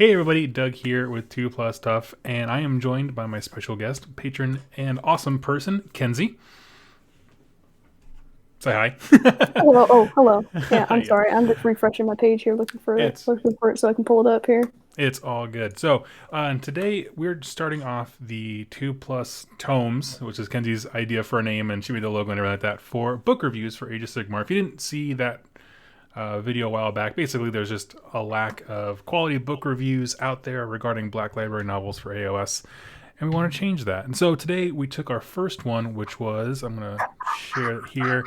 Hey everybody, Doug here with 2 Plus Stuff, and I am joined by my special guest, patron, and awesome person, Kenzie. Say hi. Hello. Oh, hello. Yeah, I'm Yeah, sorry. I'm just refreshing my page here, looking for it, it's looking for it so I can pull it up here. it's all good. So, and today we're starting off the 2 Plus Tomes, which is Kenzie's idea for a name, and she made the logo and everything like that for book reviews for Age of Sigmar. If you didn't see that video a while back. Basically, there's just a lack of quality book reviews out there regarding Black Library novels for AOS, and we want to change that. And so today we took our first one, which was, I'm going to share it here,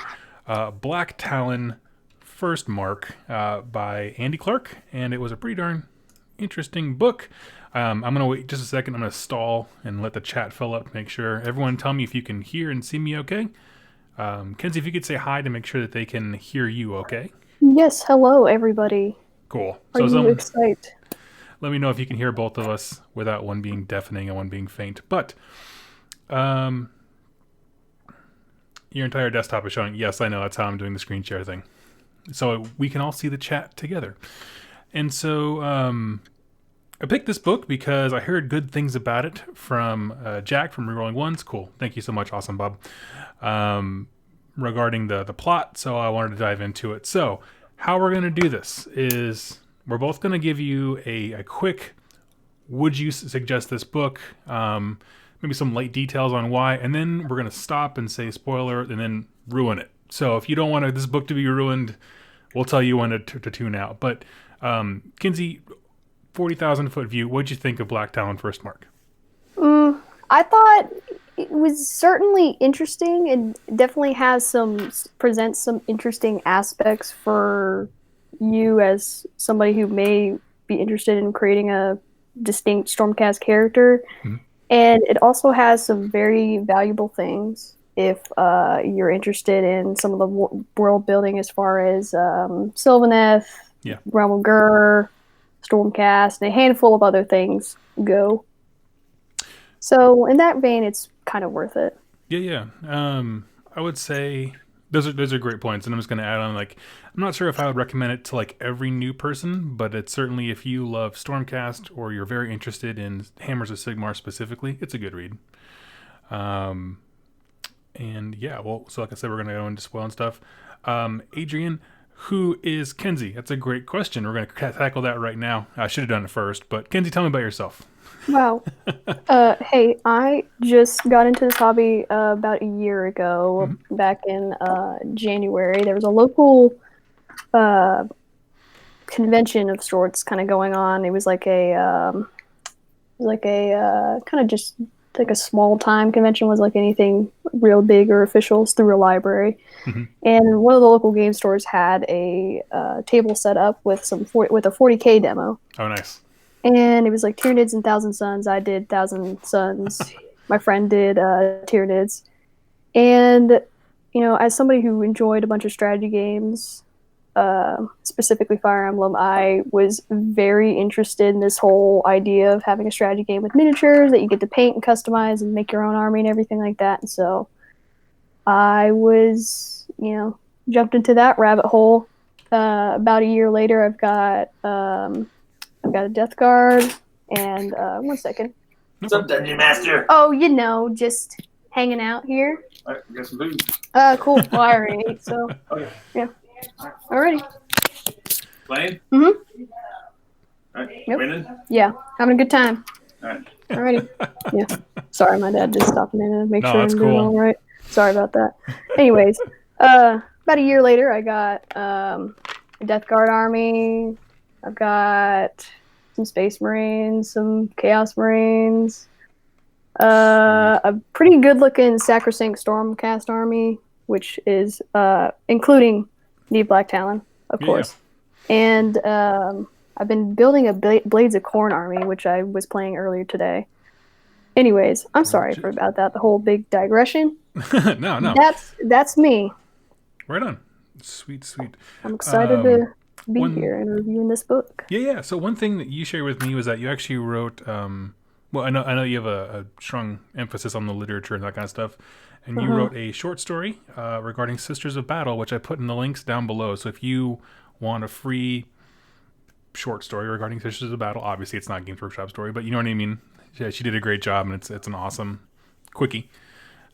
Blacktalon First Mark by Andy Clark, and it was a pretty darn interesting book. I'm going to wait just a second. I'm going to stall and let the chat fill up to make sure. Everyone tell me if you can hear and see me okay. Kenzie, if you could say hi to make sure that they can hear you okay. Yes, hello, everybody. Cool. Are So you someone excited? let me know if you can hear both of us without one being deafening and one being faint. But um, your entire desktop is showing. Yes, I know. That's how I'm doing the screen share thing. So we can all see the chat together. And so I picked this book because I heard good things about it from Jack from Rerolling Ones. Cool. Thank you so much. Awesome, Bob. Regarding the plot. So I wanted to dive into it. So how we're going to do this is we're both going to give you a quick would you suggest this book, maybe some light details on why, and then we're going to stop and say spoiler and then ruin it. So if you don't want this book to be ruined, we'll tell you when to tune out. But Kinsey, 40,000 foot view, what'd you think of Blacktalon First Mark? I thought it was certainly interesting and definitely has presents some interesting aspects for you as somebody who may be interested in creating a distinct Stormcast character. Mm-hmm. And it also has some very valuable things if you're interested in some of the world building as far as Sylvaneth, Yeah. Realm of Gur, Stormcast, and a handful of other things go. So in that vein, it's kind of worth it. Yeah. I would say those are great points, and I'm just going to add on like I'm not sure if I would recommend it to like every new person, but it's certainly if you love Stormcast or you're very interested in Hammers of Sigmar specifically, it's a good read. And yeah, well, so like I said, we're going to go into spoil and stuff. Adrian, who is Kenzie? That's a great question. We're going to tackle that right now. I should have done it first, but Kenzie, tell me about yourself. Wow. Hey, I just got into this hobby about a year ago, Mm-hmm. back in January. There was a local uh, convention of sorts kind of going on. It was like a kind of just like a small time convention. Was like anything real big or official. It's through a library. Mm-hmm. And one of the local game stores had a table set up with with a 40K demo. Oh, nice. And it was like Tyranids and Thousand Suns. I did Thousand Suns. My friend did Tyranids. And, you know, as somebody who enjoyed a bunch of strategy games, specifically Fire Emblem, I was very interested in this whole idea of having a strategy game with miniatures that you get to paint and customize and make your own army and everything like that. And so I was, jumped into that rabbit hole. About a year later, I've got a Death Guard, and one second. What's up, Dungeon Master? Oh, just hanging out here. All right, got some food. Cool. Well, I already ate, so Okay. yeah. Alrighty. Playing? Mm-hmm. All right. Yep. Winning? Yeah, having a good time. All right. Alrighty. Yeah. Sorry, my dad just stopped a minute to make No, sure I'm that's doing cool. all right. Sorry about that. Anyways, about a year later, I got a Death Guard army. I've got some Space Marines, some Chaos Marines, a pretty good-looking Sacrosanct Stormcast army, which is including the Blacktalon, of course. And I've been building a Blades of Corn army, which I was playing earlier today. Anyways, I'm sorry about that. The whole big digression. No. That's me. Right on. Sweet. I'm excited to be here and reviewing this book. Yeah. So one thing that you shared with me was that you actually wrote. Well, I know you have a strong emphasis on the literature and that kind of stuff, and you wrote a short story regarding Sisters of Battle, which I put in the links down below. So if you want a free short story regarding Sisters of Battle. Obviously, it's not a Games Workshop story, but you know what I mean. Yeah, she did a great job, and it's an awesome quickie.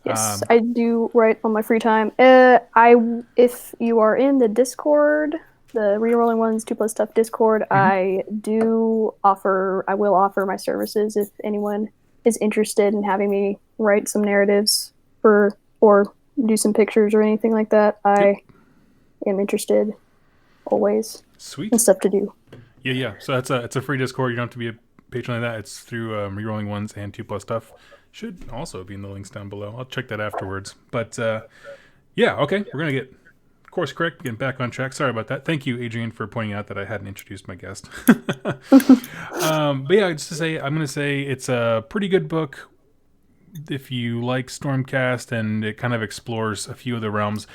Yes, I do write on my free time. If you are in the Discord, the Rerolling Ones 2+ Stuff Discord, I will offer my services if anyone is interested in having me write some narratives or do some pictures or anything like that. I am interested always. Sweet. And stuff to do. Yeah. So it's a free Discord. You don't have to be a patron of that. It's through Rerolling Ones and 2+ Stuff. Should also be in the links down below. I'll check that afterwards. But yeah, okay. We're gonna get course correct, getting back on track. Sorry about that. Thank you, Adrian, for pointing out that I hadn't introduced my guest. But yeah, just to say, I'm gonna say it's a pretty good book if you like Stormcast, and it kind of explores a few of the realms.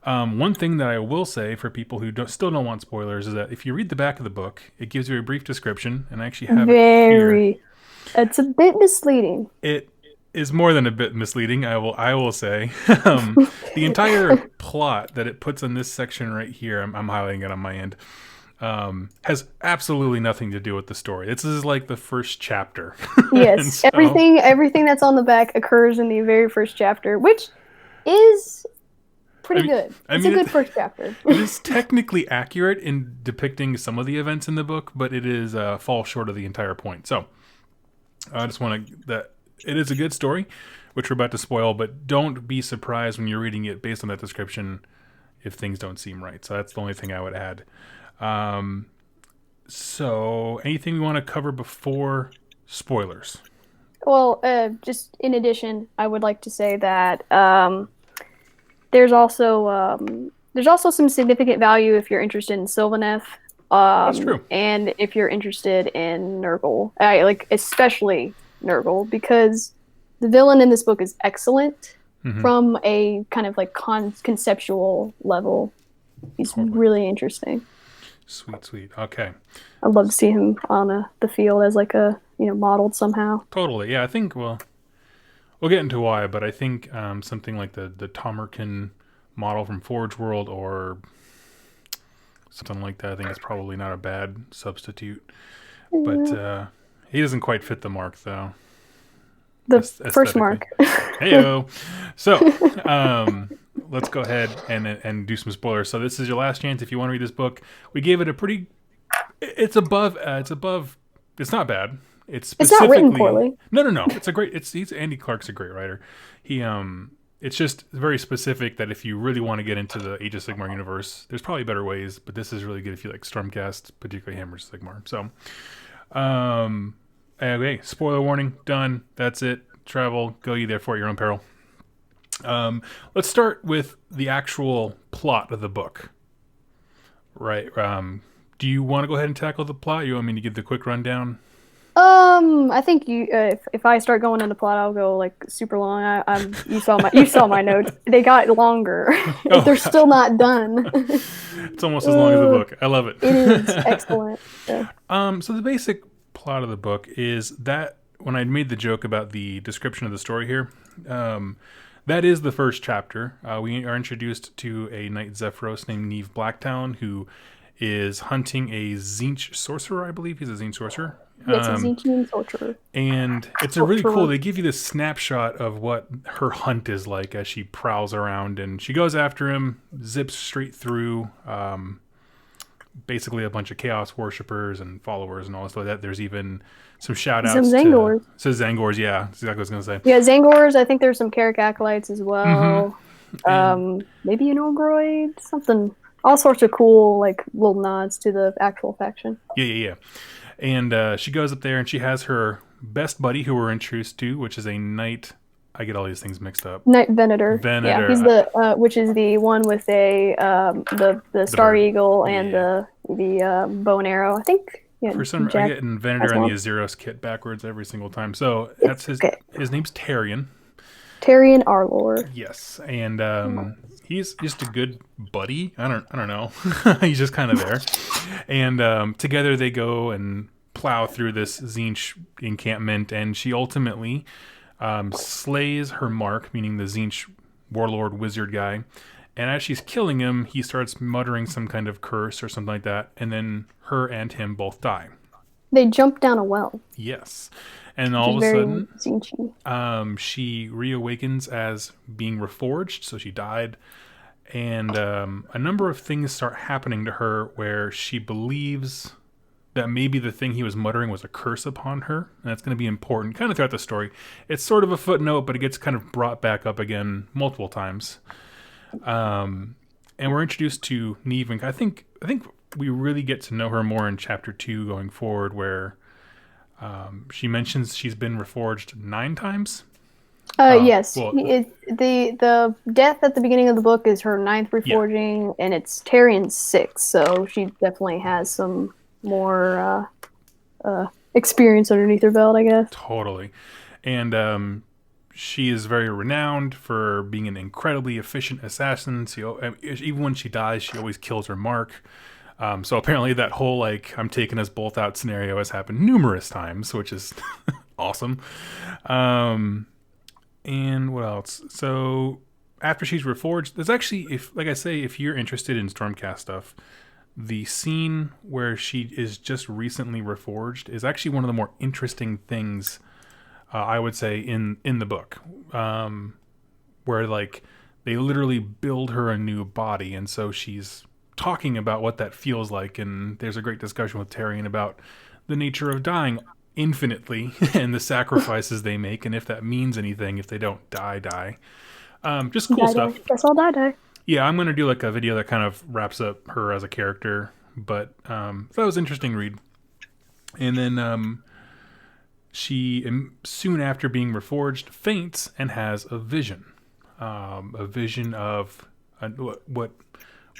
One thing that I will say for people who still don't want spoilers is that if you read the back of the book, it gives you a brief description, and I actually have it here. It's a bit misleading. It is more than a bit misleading, I will say. The entire plot that it puts in this section right here, I'm highlighting it on my end, has absolutely nothing to do with the story. This is like the first chapter. Yes, so, everything that's on the back occurs in the very first chapter, which is pretty good. It's a good first chapter. It is technically accurate in depicting some of the events in the book, but it is falls short of the entire point. So I just want that it is a good story, which we're about to spoil, but don't be surprised when you're reading it based on that description if things don't seem right. So that's the only thing I would add. So anything we want to cover before spoilers? Well, just in addition, I would like to say that there's also some significant value if you're interested in Sylvaneth. That's true. And if you're interested in Nurgle, especially Nurgle, because the villain in this book is excellent from a kind of like conceptual level. He's really interesting. Sweet. Okay. I'd love to see him on the field as like modeled somehow. Totally. Yeah, I think we'll get into why, but I think something like the Tomerkin model from Forge World or something like that, I think it's probably not a bad substitute. But he doesn't quite fit the mark, though. The first mark. Heyo. So, let's go ahead and do some spoilers. So this is your last chance if you want to read this book. We gave it a pretty... It's above... It's not bad. It's not written poorly. No. It's a great... Andy Clark's a great writer. He... It's just very specific that if you really want to get into the Age of Sigmar universe, there's probably better ways, but this is really good if you like Stormcast, particularly Hammer Sigmar. So, okay, spoiler warning, done. That's it. Travel, go you therefore at your own peril. Let's start with the actual plot of the book. Right. Do you want to go ahead and tackle the plot? You want me to give the quick rundown? I think if I start going into plot, I'll go like super long. You saw my notes. They got longer. They're still not done. It's almost as long as the book. I love it. It is excellent. Yeah. So the basic plot of the book is that when I made the joke about the description of the story here, that is the first chapter. We are introduced to a knight Zephyros named Neve Blacktalon, who is hunting a Tzeentch sorcerer, I believe. He's a Tzeentch sorcerer. It's a Tzeentch sorcerer. And it's a really cool, they give you this snapshot of what her hunt is like as she prowls around. And she goes after him, zips straight through basically a bunch of Chaos worshippers and followers and all this like that. There's even some shout-outs some Zangors. So Zangors, yeah. That's exactly what I was going to say. Yeah, Zangors. I think there's some Carrick Acolytes as well. Maybe an Ogroid, something. All sorts of cool, like, little nods to the actual faction. Yeah. And she goes up there and she has her best buddy who we're introduced to, which is a knight. I get all these things mixed up. Knight Venator. Yeah, he's the which is the one with the Star Eagle and the bow and arrow. I think. Yeah, for some reason, I get Venator and the Azeros kit backwards every single time. So that's his. Okay. His name's Tarion. Tarion Arlor. Yes, and he's just a good buddy. I don't know. He's just kind of there, and together they go and plow through this Tzeentch encampment, and she ultimately slays her mark, meaning the Tzeentch warlord wizard guy, And as she's killing him, he starts muttering some kind of curse or something like that, and then her and him both die. They jump down a well, Yes. And which all is of a very sudden, Zinchi. she reawakens as being reforged, so she died. And a number of things start happening to her where she believes that maybe the thing he was muttering was a curse upon her, and that's going to be important kind of throughout the story. It's sort of a footnote, but it gets kind of brought back up again multiple times. And we're introduced to Neve, and I think we really get to know her more in chapter 2 going forward, where she mentions she's been reforged 9 times. Yes. Well, The death at the beginning of the book is her 9th reforging, and it's Tarian's 6th, so she definitely has some more experience underneath her belt, I guess. Totally. And she is very renowned for being an incredibly efficient assassin. So even when she dies, she always kills her mark. So apparently that whole, like, I'm taking us both out scenario has happened numerous times, which is awesome. And what else? So after she's reforged, there's actually, if you're interested in Stormcast stuff, the scene where she is just recently reforged is actually one of the more interesting things, I would say, in the book, where like they literally build her a new body, and so she's talking about what that feels like, and there's a great discussion with Tarian about the nature of dying infinitely and the sacrifices they make, and if that means anything if they don't die. Just cool stuff. That's all die. Yeah, I'm gonna do like a video that kind of wraps up her as a character, but so that was an interesting read. And then she, soon after being reforged, faints and has a vision of what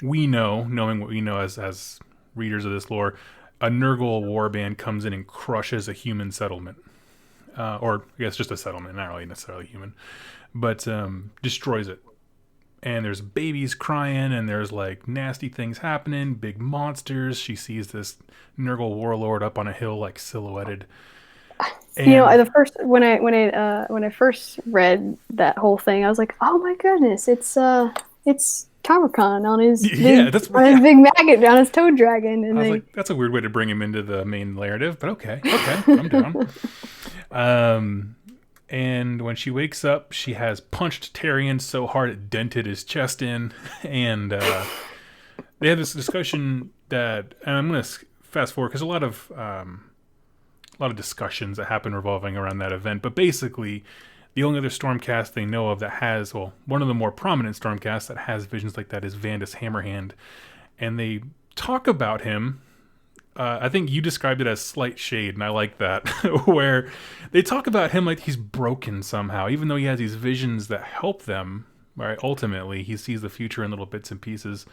we know, knowing what we know as readers of this lore. A Nurgle warband comes in and crushes a human settlement, or I guess just a settlement, not really necessarily human, but destroys it. And there's babies crying, and there's like nasty things happening, big monsters. She sees this Nurgle warlord up on a hill, like silhouetted. And, the first when I first read that whole thing, I was like, oh my goodness, it's Comic-Con on his big maggot on his toad dragon, and I was like, that's a weird way to bring him into the main narrative, but okay, I'm down. And when she wakes up, she has punched Tarian so hard it dented his chest in. And they have this discussion and I'm going to fast forward because a lot of discussions that happen revolving around that event. But basically, the only other Stormcast they know of that has, one of the more prominent Stormcasts that has visions like that is Vandus Hammerhand. And they talk about him. I think you described it as slight shade, and I like that, where they talk about him like he's broken somehow, even though he has these visions that help them, right? Ultimately, he sees the future in little bits and pieces.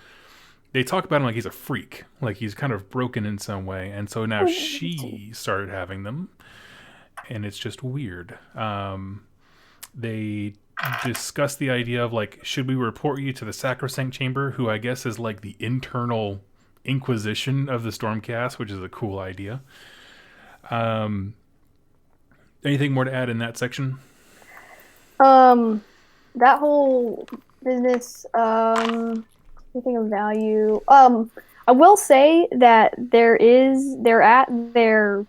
They talk about him like he's a freak, like he's kind of broken in some way, and so now she started having them, and it's just weird. They discuss the idea of, like, should we report you to the Sacrosanct Chamber, who I guess is like the internal Inquisition of the Stormcast, which is a cool idea. Anything more to add in that section? That whole business, anything of value. I will say that they're at their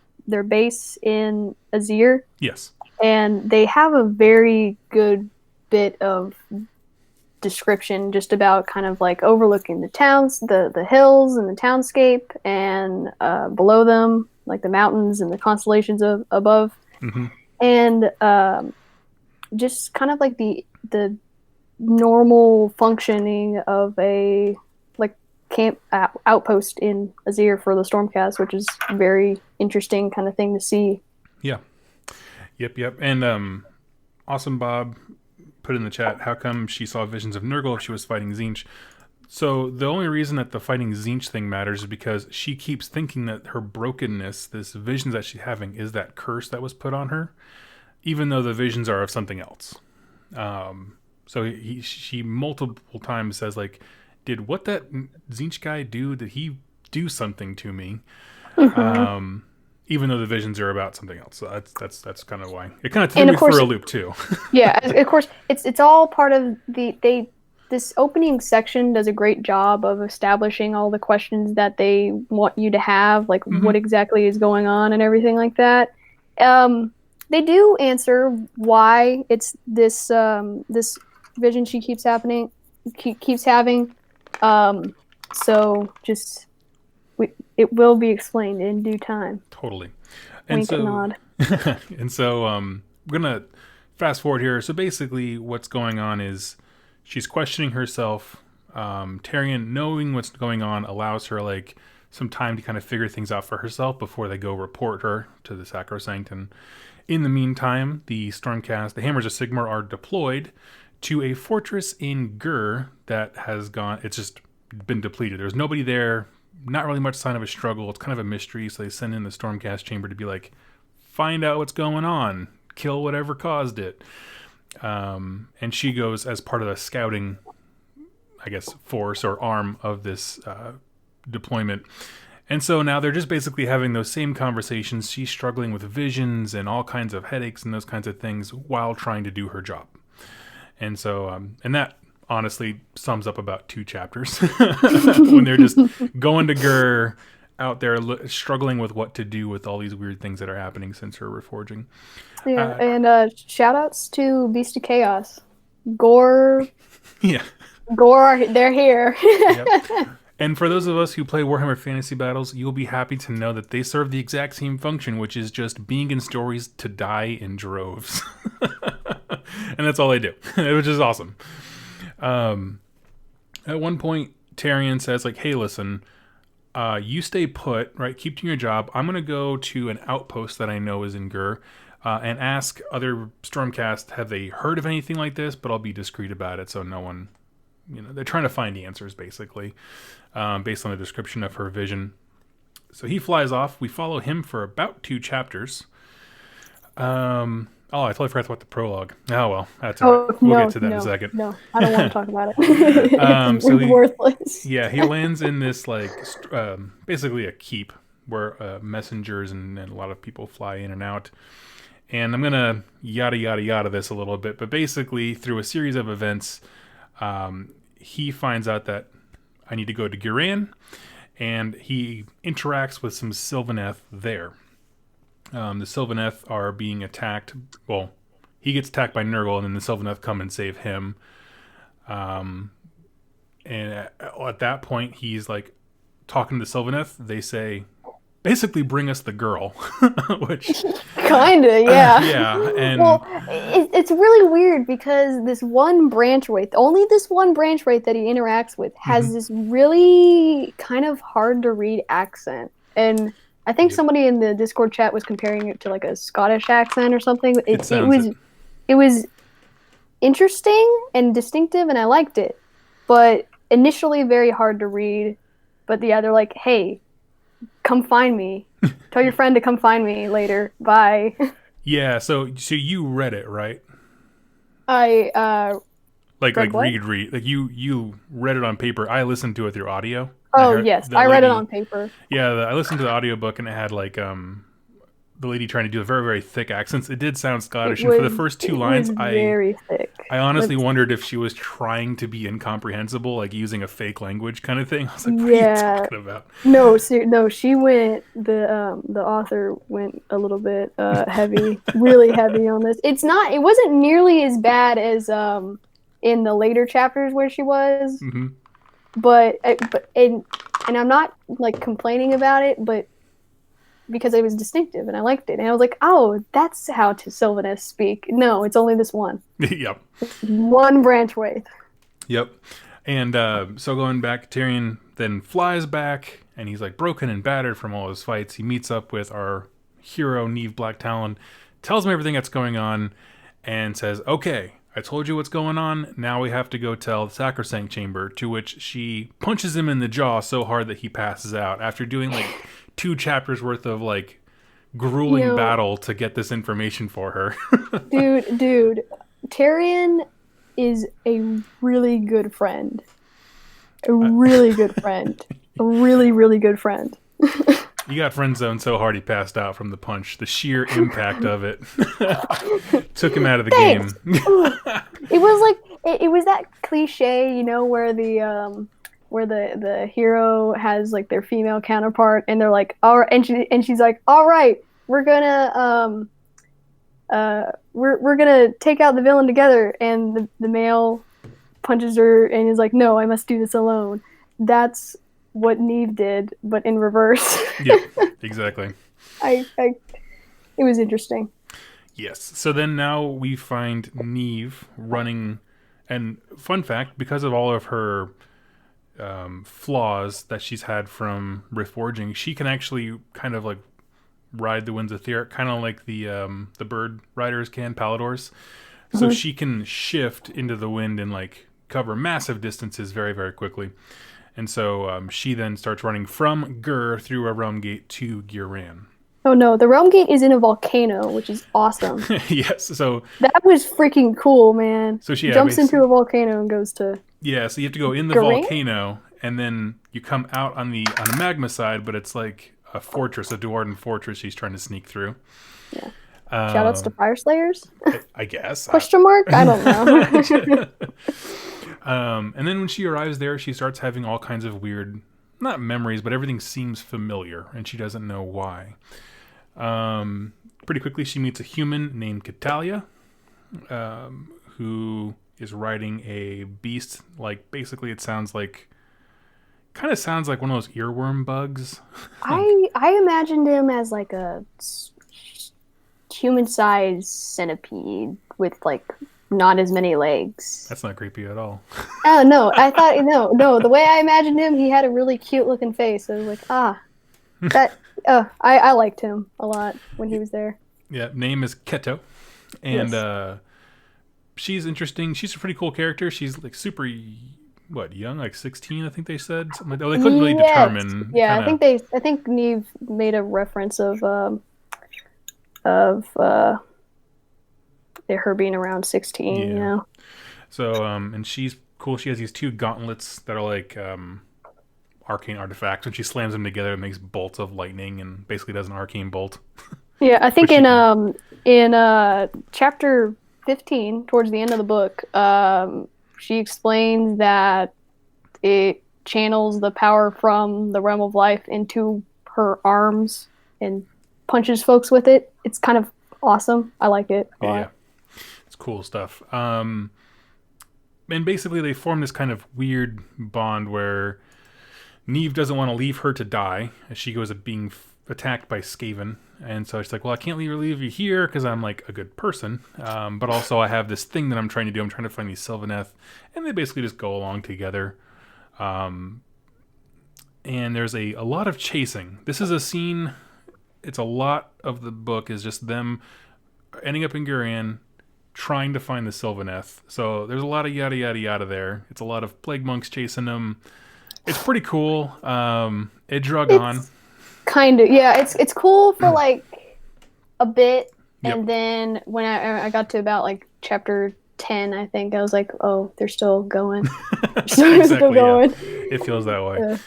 base in Azir. Yes. And they have a very good bit of description just about kind of like overlooking the towns, the hills and the townscape, and below them, like the mountains and the constellations above. Mm-hmm. And just kind of like the normal functioning of a like camp outpost in Azir for the Stormcast, which is a very interesting kind of thing to see. Yeah. Yep. And Awesome Bob put in the chat, how come she saw visions of Nurgle if she was fighting Tzeentch? So the only reason that the fighting Tzeentch thing matters is because she keeps thinking that her brokenness, this visions that she's having, is that curse that was put on her, even though the visions are of something else. So she multiple times says, like, did what that Tzeentch guy do? Did he do something to me? Mm-hmm. Even though the visions are about something else. So that's kind of why. It kind of threw me for a loop too. Yeah, of course, it's all part of they this opening section does a great job of establishing all the questions that they want you to have, like what exactly is going on and everything like that. They do answer why it's this this vision she keeps having. So just it will be explained in due time. Totally. Wink and nod. And so we're gonna fast forward here. So basically, what's going on is she's questioning herself. Tyrion, knowing what's going on, allows her like some time to kind of figure things out for herself before they go report her to the Sacrosanct. And in the meantime, the Stormcast, the Hammers of Sigmar, are deployed to a fortress in Gur that has gone. It's just been depleted. There's nobody there. Not really much sign of a struggle. It's kind of a mystery. So they send in the Stormcast chamber to be like, find out what's going on, kill whatever caused it. And she goes as part of the scouting, I guess, force or arm of this deployment. And so now they're just basically having those same conversations. She's struggling with visions and all kinds of headaches and those kinds of things while trying to do her job. And so, and that honestly sums up about 2 chapters when they're just going to Gur, out there struggling with what to do with all these weird things that are happening since her reforging. Yeah, and shout outs to Beast of Chaos. Gore. Yeah. Gore, they're here. Yep. And for those of us who play Warhammer Fantasy Battles, you'll be happy to know that they serve the exact same function, which is just being in stories to die in droves. And that's all they do, which is awesome. At one point, Tyrion says, like, hey, listen, you stay put, right? Keep doing your job. I'm going to go to an outpost that I know is in Gur and ask other Stormcast, have they heard of anything like this? But I'll be discreet about it so no one, they're trying to find the answers, basically, based on the description of her vision. So he flies off. We follow him for about 2 chapters. Oh, I totally forgot about the prologue. Oh, well, that's all right. We'll get to that in a second. No, I don't want to talk about it. It's worthless. Yeah, he lands in this, like, basically a keep where messengers and a lot of people fly in and out. And I'm going to yada, yada, yada this a little bit. But basically, through a series of events, he finds out that I need to go to Guran, and he interacts with some Sylvaneth there. The Sylvaneth are being attacked. Well, he gets attacked by Nurgle, and then the Sylvaneth come and save him. And at that point, he's like talking to the Sylvaneth. They say, basically, bring us the girl. Which kinda, yeah. Yeah, and well, it's really weird because this one branch wraith, only this one branch wraith that he interacts with, has this really kind of hard to read accent, and I think somebody in the Discord chat was comparing it to like a Scottish accent or something. It was interesting and distinctive, and I liked it. But initially very hard to read. But yeah, they're like, hey, come find me. Tell your friend to come find me later. Bye. Yeah, so you read it, right? I read. Like you read it on paper. I listened to it through audio. Oh, yes. I read it on paper. Yeah, I listened to the audiobook, and it had, like, the lady trying to do a very, very thick accents. It did sound Scottish, and for the first 2 lines, very thick. I honestly wondered if she was trying to be incomprehensible, like using a fake language kind of thing. I was like, what are you talking about? No, she went, the author went a little bit heavy, really heavy on this. It wasn't nearly as bad as in the later chapters where she was. Mm-hmm. But I'm not like complaining about it, but because it was distinctive and I liked it, and I was like, oh, that's how to Sylvaneth speak. No, it's only this one. Yep. One branch wraith. Yep. And so going back, Tyrion then flies back, and he's like broken and battered from all his fights. He meets up with our hero Neve Blacktalon, tells him everything that's going on, and says, okay, I told you what's going on. Now we have to go tell the Sacrosanct Chamber, to which she punches him in the jaw so hard that he passes out after doing like 2 chapters worth of like grueling battle to get this information for her. Dude, Tyrion is a really good friend. A really good friend. A really, really good friend. You got friend zoned so hard he passed out from the punch. The sheer impact of it took him out of the game. it was that cliche, where the hero has like their female counterpart, and they're like, all right, and she's like, all right, we're gonna we're gonna take out the villain together, and the male punches her and is like, no, I must do this alone. That's what Neve did, but in reverse. Yep, exactly. It was interesting. Yes. So then now we find Neve running, and fun fact, because of all of her flaws that she's had from Riftforging, she can actually kind of like ride the winds of Theoric, kind of like the bird riders can, Paladors. So she can shift into the wind and like cover massive distances very, very quickly. And so she then starts running from Gur through a realm gate to Guran. Oh no, the realm gate is in a volcano, which is awesome. Yes, so that was freaking cool, man. So she jumps into a volcano and goes to so you have to go in the Guran? volcano, and then you come out on the magma side, but it's like a fortress, a Dwarven fortress she's trying to sneak through. Yeah. Shoutouts to Fire Slayers? I guess. Question mark? I don't know. And then when she arrives there, she starts having all kinds of weird, not memories, but everything seems familiar, and she doesn't know why. Pretty quickly, she meets a human named Catalia, who is riding a beast. Like, basically, it sounds like, kind of sounds like one of those earworm bugs. I imagined him as like a human-sized centipede with like not as many legs. That's not creepy at all. Oh no, I thought no. The way I imagined him, he had a really cute-looking face. I was like, that. I liked him a lot when he was there. Yeah, name is Keto, and she's interesting. She's a pretty cool character. She's like super, young, like 16, I think they said. Something like that. They couldn't really determine. Yeah, kinda... I think Neve made a reference of her being around 16. Yeah. So and she's cool. She has these two gauntlets that are like arcane artifacts. When she slams them together, it makes bolts of lightning and basically does an arcane bolt. Yeah, I think in chapter 15, towards the end of the book, she explains that it channels the power from the realm of life into her arms and punches folks with it. It's kind of awesome. I like it a lot. Yeah, it's cool stuff. And basically they form this kind of weird bond where Neve doesn't want to leave her to die as she goes at being attacked by Skaven. And so she's like, well, I can't leave you here because I'm like a good person. But also I have this thing that I'm trying to do. I'm trying to find these Sylvaneth. And they basically just go along together. And there's a lot of chasing. This is a scene... It's a lot of the book is just them ending up in Guran, trying to find the Sylvaneth. So there's a lot of yada yada yada there. It's a lot of plague monks chasing them. It's pretty cool. It drug on. Kind of, yeah. It's cool for like a bit, Yep. and then when I got to about like chapter 10, I think I was like, oh, they're still going. They're still going. Yeah. It feels that way.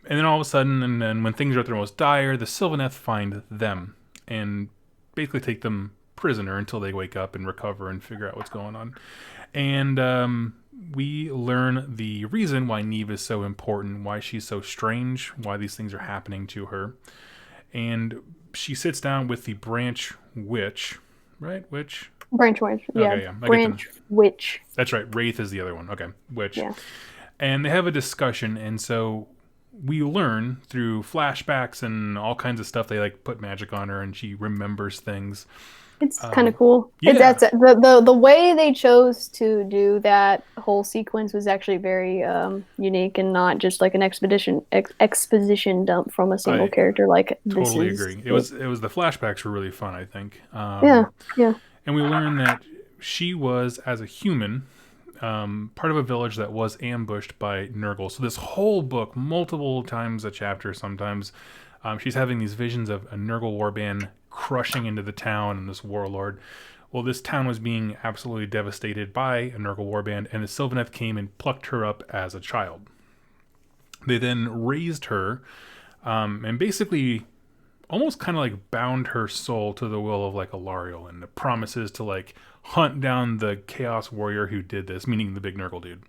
And then all of a sudden, and then when things are at their most dire, the Sylvaneth find them and basically take them prisoner until they wake up and recover and figure out what's going on. And we learn the reason why Neve is so important, why she's so strange, why these things are happening to her. And she sits down with the Branch Witch, right? Witch? Branch Witch, yeah. Okay, yeah. Branch Witch. That's right. Wraith is the other one. Okay, Witch. Yeah. And they have a discussion, and so we learn through flashbacks and all kinds of stuff. They like put magic on her, and she remembers things. It's kind of cool. Yeah. That's the way they chose to do that whole sequence was actually very unique and not just like an exposition dump from a single character. Like Totally agree. It was the flashbacks were really fun, I think. Yeah. And we learn that she was, as a human, part of a village that was ambushed by Nurgle. So this whole book, multiple times a chapter sometimes, she's having these visions of a Nurgle warband crushing into the town and this warlord. Well, this town was being absolutely devastated by a Nurgle warband, and the Sylvaneth came and plucked her up as a child. They then raised her, and basically almost kind of like bound her soul to the will of like Alariel and the promises to like hunt down the Chaos Warrior who did this, meaning the big Nurgle dude.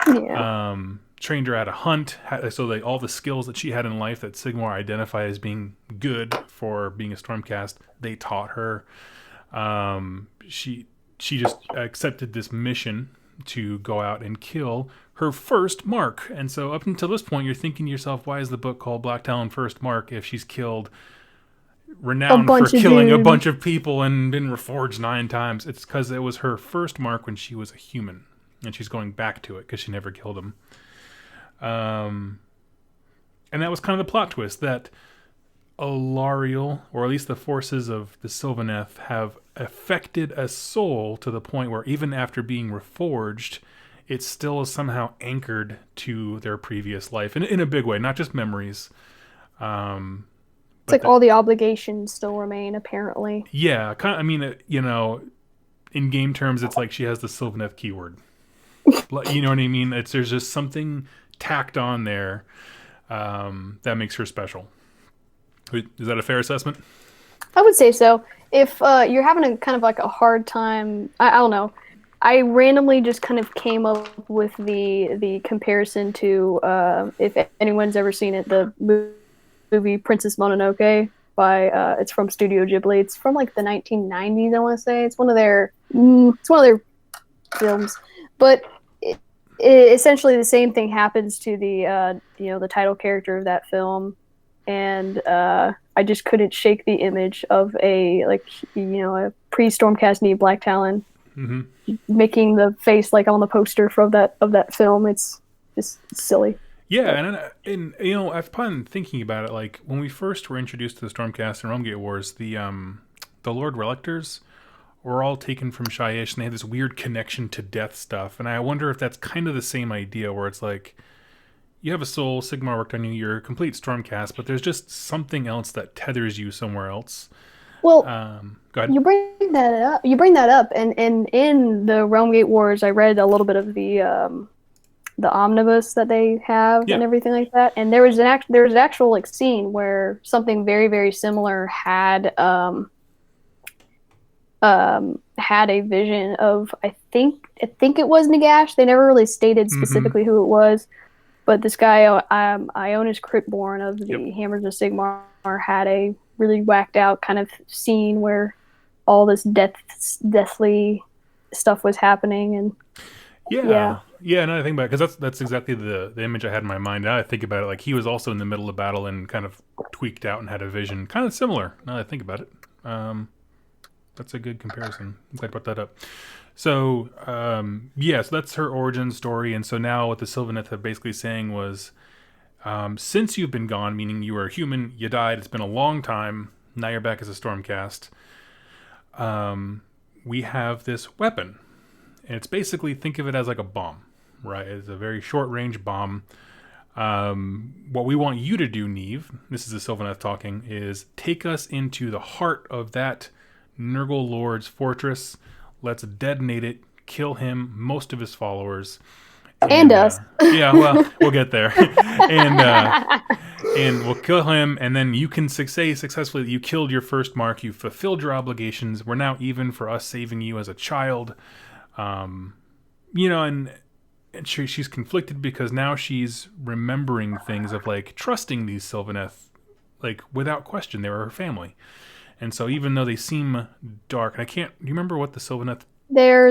Yeah. Trained her how to hunt, so like all the skills that she had in life that Sigmar identified as being good for being a Stormcast, they taught her. She just accepted this mission to go out and kill her first mark. And so up until this point, you're thinking to yourself, why is the book called Blacktalon First Mark if she's killed, renowned for killing a bunch of people and been reforged 9 times? It's because it was her first mark when she was a human, and she's going back to it because she never killed him. And that was kind of the plot twist, that Alariel, or at least the forces of the Sylvaneth, have affected a soul to the point where even after being reforged, it still is somehow anchored to their previous life in a big way, not just memories. It's like all the obligations still remain, apparently. Yeah, kind of, I mean, in game terms, it's like she has the Sylvaneth keyword. You know what I mean? There's just something tacked on there that makes her special. Is that a fair assessment? I would say so. If you're having a kind of like a hard time, I don't know. I randomly just kind of came up with the comparison to if anyone's ever seen it, the movie Princess Mononoke by it's from Studio Ghibli. It's from like the 1990s, I want to say. It's one of their films, but essentially the same thing happens to the the title character of that film, and I just couldn't shake the image of a pre-Stormcast Knee Blacktalon making the face like on the poster of that film. It's just silly. Yeah, and I've been thinking about it. Like when we first were introduced to the Stormcast and Realmgate Wars, the Lord Relictors were all taken from Shyish, and they had this weird connection to death stuff. And I wonder if that's kind of the same idea, where it's like you have a soul, Sigmar worked on you, you're a complete Stormcast, but there's just something else that tethers you somewhere else. Well, go ahead. You bring that up, and in the Realmgate Wars, I read a little bit of the omnibus that they have and everything like that. And there was an actual like scene where something very, very similar had a vision of I think it was Nagash. They never really stated specifically who it was, but this guy Ionis Cryptborn of the Hammers of Sigmar had a really whacked out kind of scene where all this deathly stuff was happening. And yeah. Now I think about it, because that's exactly the image I had in my mind. Now I think about it, like he was also in the middle of battle and kind of tweaked out and had a vision, kind of similar. Now that I think about it, that's a good comparison. I'm glad I brought that up. So so that's her origin story. And so now what the Sylvaneth are basically saying was, since you've been gone, meaning you were a human, you died, it's been a long time, now you're back as a Stormcast, we have this weapon. And it's basically, think of it as like a bomb, right? It's a very short-range bomb. What we want you to do, Neve, this is the Sylvaneth talking, is take us into the heart of that Nurgle Lord's fortress. Let's detonate it, kill him, most of his followers. And us. Yeah, well, we'll get there. And we'll kill him, and then you can say successfully that you killed your first mark, you fulfilled your obligations, we're now even for us saving you as a child. And she's conflicted because now she's remembering things of like trusting these Sylvaneth, like without question, they were her family. And so even though they seem dark, and do you remember what the Sylvaneth? They're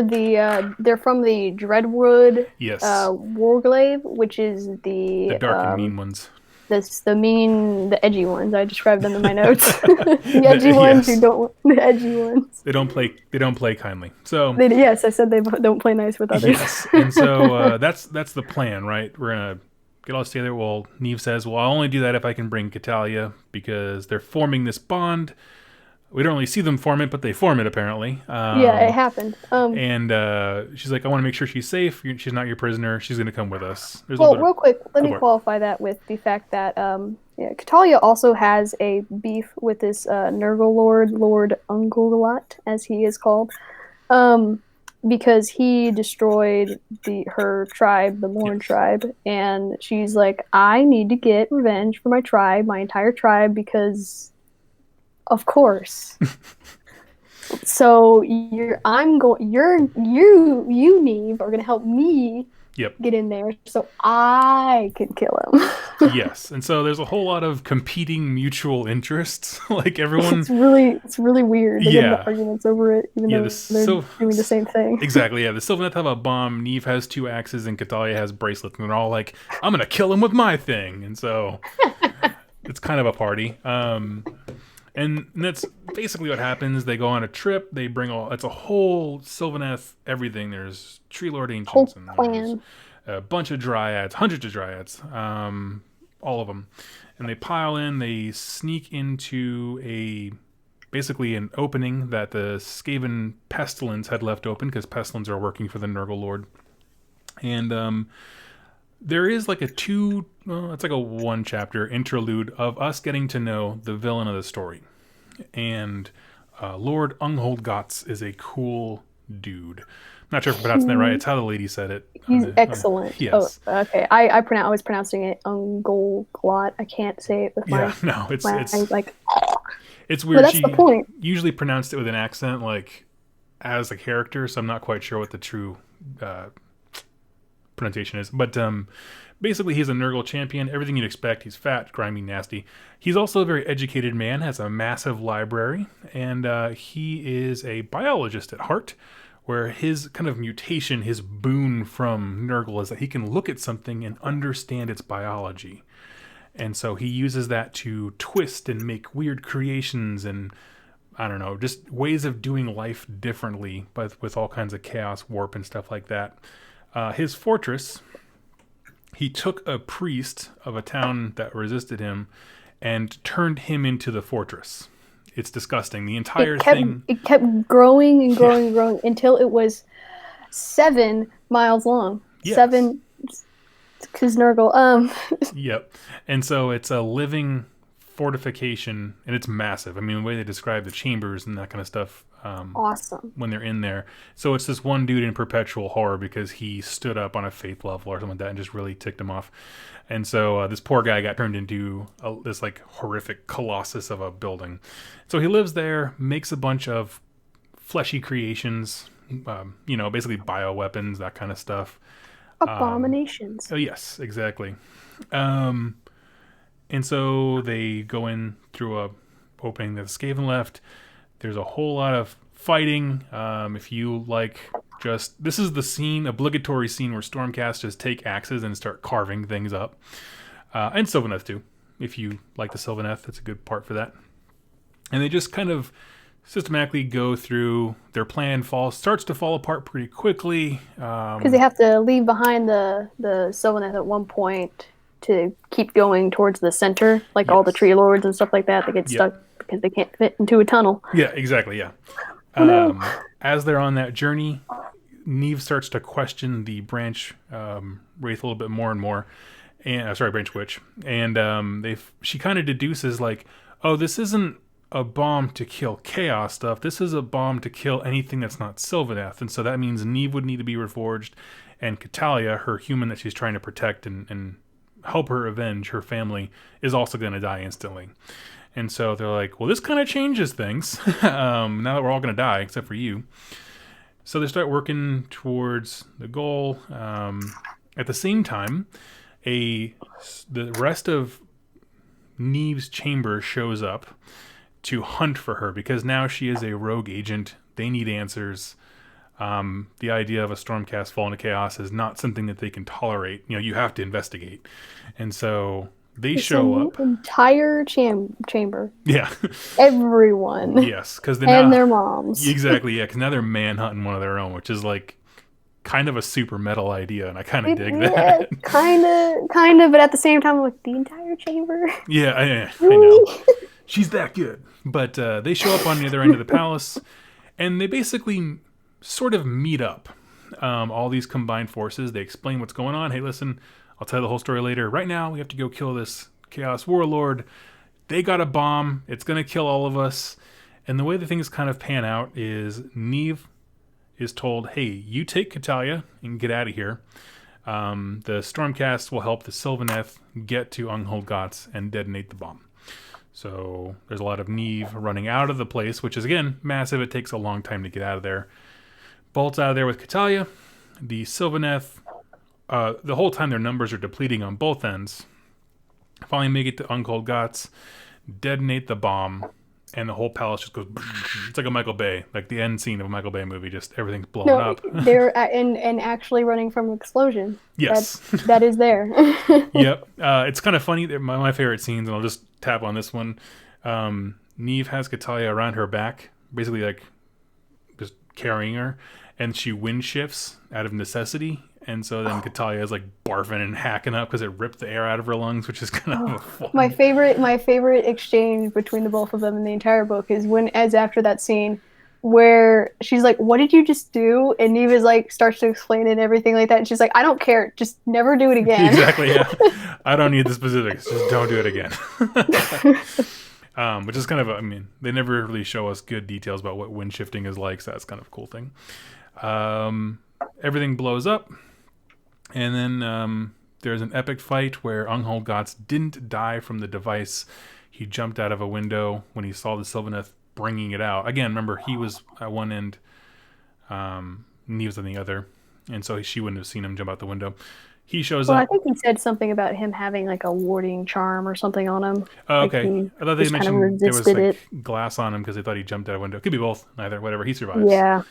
from the Dreadwood Warglaive, which is the dark and mean ones. The edgy ones. I described them in my notes. The edgy ones who don't. The edgy ones. They don't play kindly. So I said they don't play nice with others. Yes, and so that's the plan, right? We're gonna get all this together. Well, Neve says, "Well, I'll only do that if I can bring Catalia because they're forming this bond." We don't really see them form it, but they form it apparently. It happened. And she's like, I want to make sure she's safe. She's not your prisoner. She's going to come with us. Real quick, let me qualify that with the fact that Catalia also has a beef with this Nurgle Lord Ungulot, as he is called, because he destroyed her tribe, the Morn tribe, and she's like, I need to get revenge for my tribe, my entire tribe, because Of course. So you, Neve, are gonna help me Yep. get in there so I can kill him. Yes. And so there's a whole lot of competing mutual interests. Like everyone. It's really weird. They get into Yeah. arguments over it, even Yeah. though they're doing the same thing. Exactly. Yeah. The Sylvaneth have a bomb. Neve has 2 axes, and Catalia has bracelets. And they're all like, "I'm gonna kill him with my thing." And so it's kind of a party. And that's basically what happens. They go on a trip. They bring it's a whole Sylvaneth everything. There's Tree Lord Whole Ancients and there's plan. a bunch of dryads, hundreds of dryads, all of them. And they pile in. They sneak into basically an opening that the Skaven Pestilence had left open because Pestilence are working for the Nurgle Lord. And there is like it's like a 1-chapter interlude of us getting to know the villain of the story. And Lord Ungholdgots is a cool dude. I'm not sure if I'm pronouncing that right. It's how the lady said it. He's excellent. Yes. Oh, okay. I was pronouncing it Ungolglot. I can't say it with my. Yeah, no, it's like. It's weird. But that's the point. Usually pronounced it with an accent, like as a character. So I'm not quite sure what the true pronunciation is. But basically, he's a Nurgle champion. Everything you'd expect. He's fat, grimy, nasty. He's also a very educated man. Has a massive library, and he is a biologist at heart. Where his kind of mutation, his boon from Nurgle, is that he can look at something and understand its biology. And so he uses that to twist and make weird creations and, I don't know, just ways of doing life differently, but with all kinds of chaos, warp, and stuff like that. His fortress, he took a priest of a town that resisted him and turned him into the fortress. It's disgusting. The entire thing. It kept growing and growing and growing until it was 7 miles long. Yes. 7, because Nurgle. Yep. And so it's a living fortification, and it's massive. I mean, the way they describe the chambers and that kind of stuff. Awesome. When they're in there. So it's this one dude in perpetual horror because he stood up on a faith level or something like that and just really ticked him off. And so this poor guy got turned into this like horrific colossus of a building. So he lives there, makes a bunch of fleshy creations, basically bioweapons, that kind of stuff. Abominations. Oh, yes, exactly. And so they go in through a opening that Skaven left. There's a whole lot of fighting. If you like, this is the obligatory scene where Stormcasters take axes and start carving things up. And Sylvaneth too. If you like the Sylvaneth, it's a good part for that. And they just kind of systematically go through. Their plan starts to fall apart pretty quickly. Because they have to leave behind the Sylvaneth at one point to keep going towards the center, like all the tree lords and stuff like that. They get stuck because they can't fit into a tunnel. Yeah, exactly. Yeah. Oh, no. As they're on that journey, Neve starts to question the branch wraith a little bit more and more, and branch witch, and she kind of deduces like, oh, this isn't a bomb to kill chaos stuff. This is a bomb to kill anything that's not Sylvaneth, and so that means Neve would need to be reforged, and Catalia, her human that she's trying to protect and help her avenge her family, is also going to die instantly. And so they're like, well, this kind of changes things now that we're all going to die except for you. So they start working towards the goal. At the same time, the rest of Neve's chamber shows up to hunt for her because now she is a rogue agent. They need answers. The idea of a Stormcast fall into chaos is not something that they can tolerate. You have to investigate. And so they show up. Entire chamber. Yeah. Everyone. Yes, because their moms. Exactly. Yeah, because now they're manhunting one of their own, which is like kind of a super metal idea, and I kind of dig that. Kind of, but at the same time, like the entire chamber. Yeah, I know. She's that good. But they show up on the other end of the palace, and they basically sort of meet up. All these combined forces. They explain what's going on. Hey, listen. I'll tell you the whole story later. Right now, we have to go kill this Chaos Warlord. They got a bomb. It's going to kill all of us. And the way the things kind of pan out is Neve is told, hey, you take Catalia and get out of here. The Stormcast will help the Sylvaneth get to Ungholdgots and detonate the bomb. So there's a lot of Neve running out of the place, which is, again, massive. It takes a long time to get out of there. Bolts out of there with Catalia. The Sylvaneth, the whole time their numbers are depleting on both ends. Finally make it to Uncold Gots, detonate the bomb, and the whole palace just goes... It's like a Michael Bay, like the end scene of a Michael Bay movie. Just everything's blown up. They're and actually running from an explosion. Yes. That is there. Yep. It's kind of funny. My favorite scenes, and I'll just tap on this one. Neve has Catalia around her back, basically like just carrying her, and she wind shifts out of necessity. And so then Catalia is like barfing and hacking up because it ripped the air out of her lungs, which is kind of fun. My favorite exchange between the both of them in the entire book is after that scene where she's like, "What did you just do?" And Neve is like, starts to explain it and everything like that. And she's like, "I don't care. Just never do it again." Exactly. Yeah. I don't need the specifics. Just don't do it again. Which is kind of, they never really show us good details about what wind shifting is like. So that's kind of a cool thing. Everything blows up. And then there's an epic fight where Unghold Gots didn't die from the device. He jumped out of a window when he saw the Sylvaneth bringing it out. Again, remember, he was at one end, Neve was on the other. And so she wouldn't have seen him jump out the window. He shows up. I think he said something about him having like a warding charm or something on him. Oh, okay. Like I thought they mentioned there was it. glass on him because they thought he jumped out a window. Could be both. Neither. Whatever. He survives. Yeah.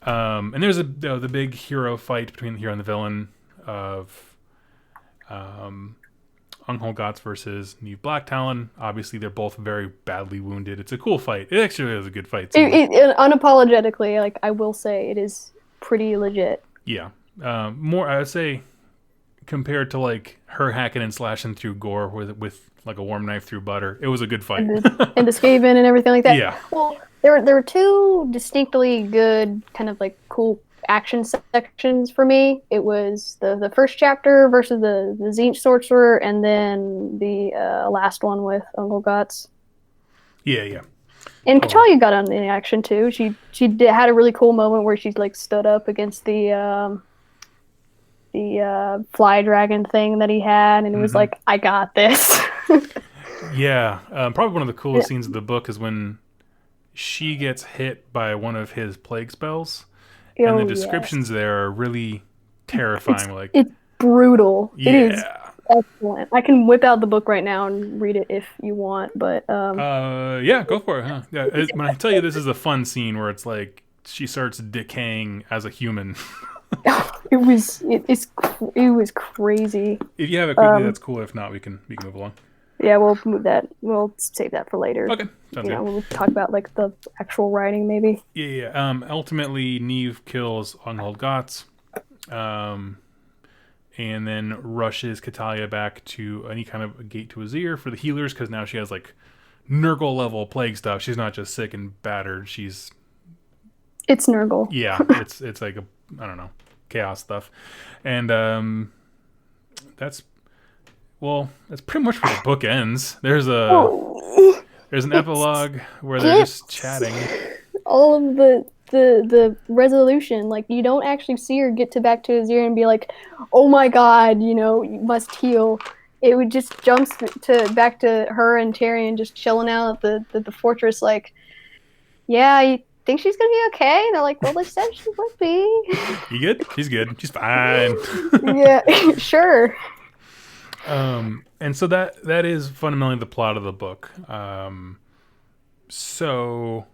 And there's the big hero fight between the hero and the villain of Unghold Gots versus Neve Blacktalon. Obviously, they're both very badly wounded. It's a cool fight. It actually is a good fight. Unapologetically, like I will say, it is pretty legit. Yeah. More, I would say, compared to like her hacking and slashing through gore with like a warm knife through butter, it was a good fight. And the Skaven and everything like that. Yeah. Well, there were two distinctly good, kind of like cool action sections for me. It was the first chapter versus the Tzeentch sorcerer, and then the last one with Unghold Gots. Yeah. And Catalia got on in action too. She had a really cool moment where she like stood up against the fly dragon thing that he had, and it was like, I got this. Yeah. Probably one of the coolest scenes of the book is when she gets hit by one of his plague spells. And the descriptions there are really terrifying. It's brutal. Yeah. It is excellent. I can whip out the book right now and read it if you want, but yeah, go for it. Huh? Yeah, when I tell you this is a fun scene where it's like she starts decaying as a human. It was crazy. If you have it quickly, that's cool. If not, we can move along. Yeah, we'll move that. We'll save that for later. Okay, sounds good. When we talk about like the actual writing, maybe. Yeah. Ultimately, Neve kills Unghold Gots, and then rushes Catalia back to any kind of gate to Azir for the healers, because now she has like Nurgle level plague stuff. She's not just sick and battered. It's Nurgle. Yeah, it's like I don't know, chaos stuff, and that's pretty much where the book ends. There's an epilogue where they're just chatting. All of the resolution, like you don't actually see her get back to Azir and be like, "Oh my God, you must heal." It would just jumps back to her and Tyrion just chilling out at the fortress, like, "Yeah, you think she's gonna be okay?" And they're like, "Well, they said she would be." You good? She's good. She's fine. Yeah, sure. And so that is fundamentally the plot of the book. So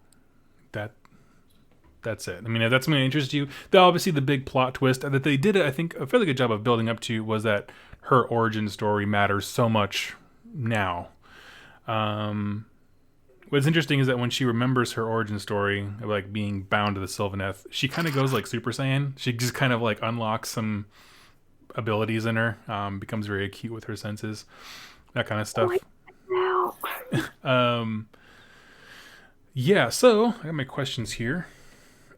that's it. I mean, if that's something that interests you, obviously the big plot twist that they did, I think, a fairly good job of building up to was that her origin story matters so much now. What's interesting is that when she remembers her origin story of like being bound to the Sylvaneth, she kind of goes like Super Saiyan. She just kind of like unlocks some abilities in her, becomes very acute with her senses, that kind of stuff. Yeah, so I got my questions here,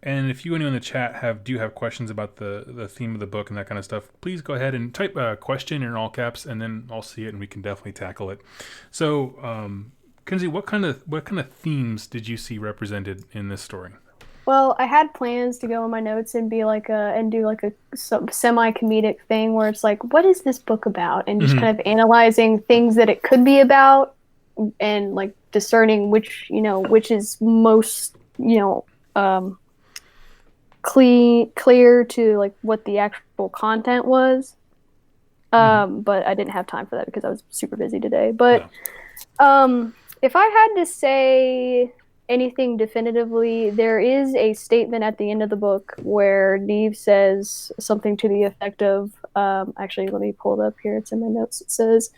and if you anyone in the chat do have questions about the theme of the book and that kind of stuff, please go ahead and type a question in all caps, and then I'll see it and we can definitely tackle it. So Kenzie, what kind of themes did you see represented in this story? Well, I had plans to go in my notes and be like do a semi-comedic thing where it's like, what is this book about? And just kind of analyzing things that it could be about, and like discerning which is most clear to like what the actual content was. But I didn't have time for that because I was super busy today. But if I had to say anything definitively, there is a statement at the end of the book where Neve says something to the effect of, actually, let me pull it up here. It's in my notes. It says,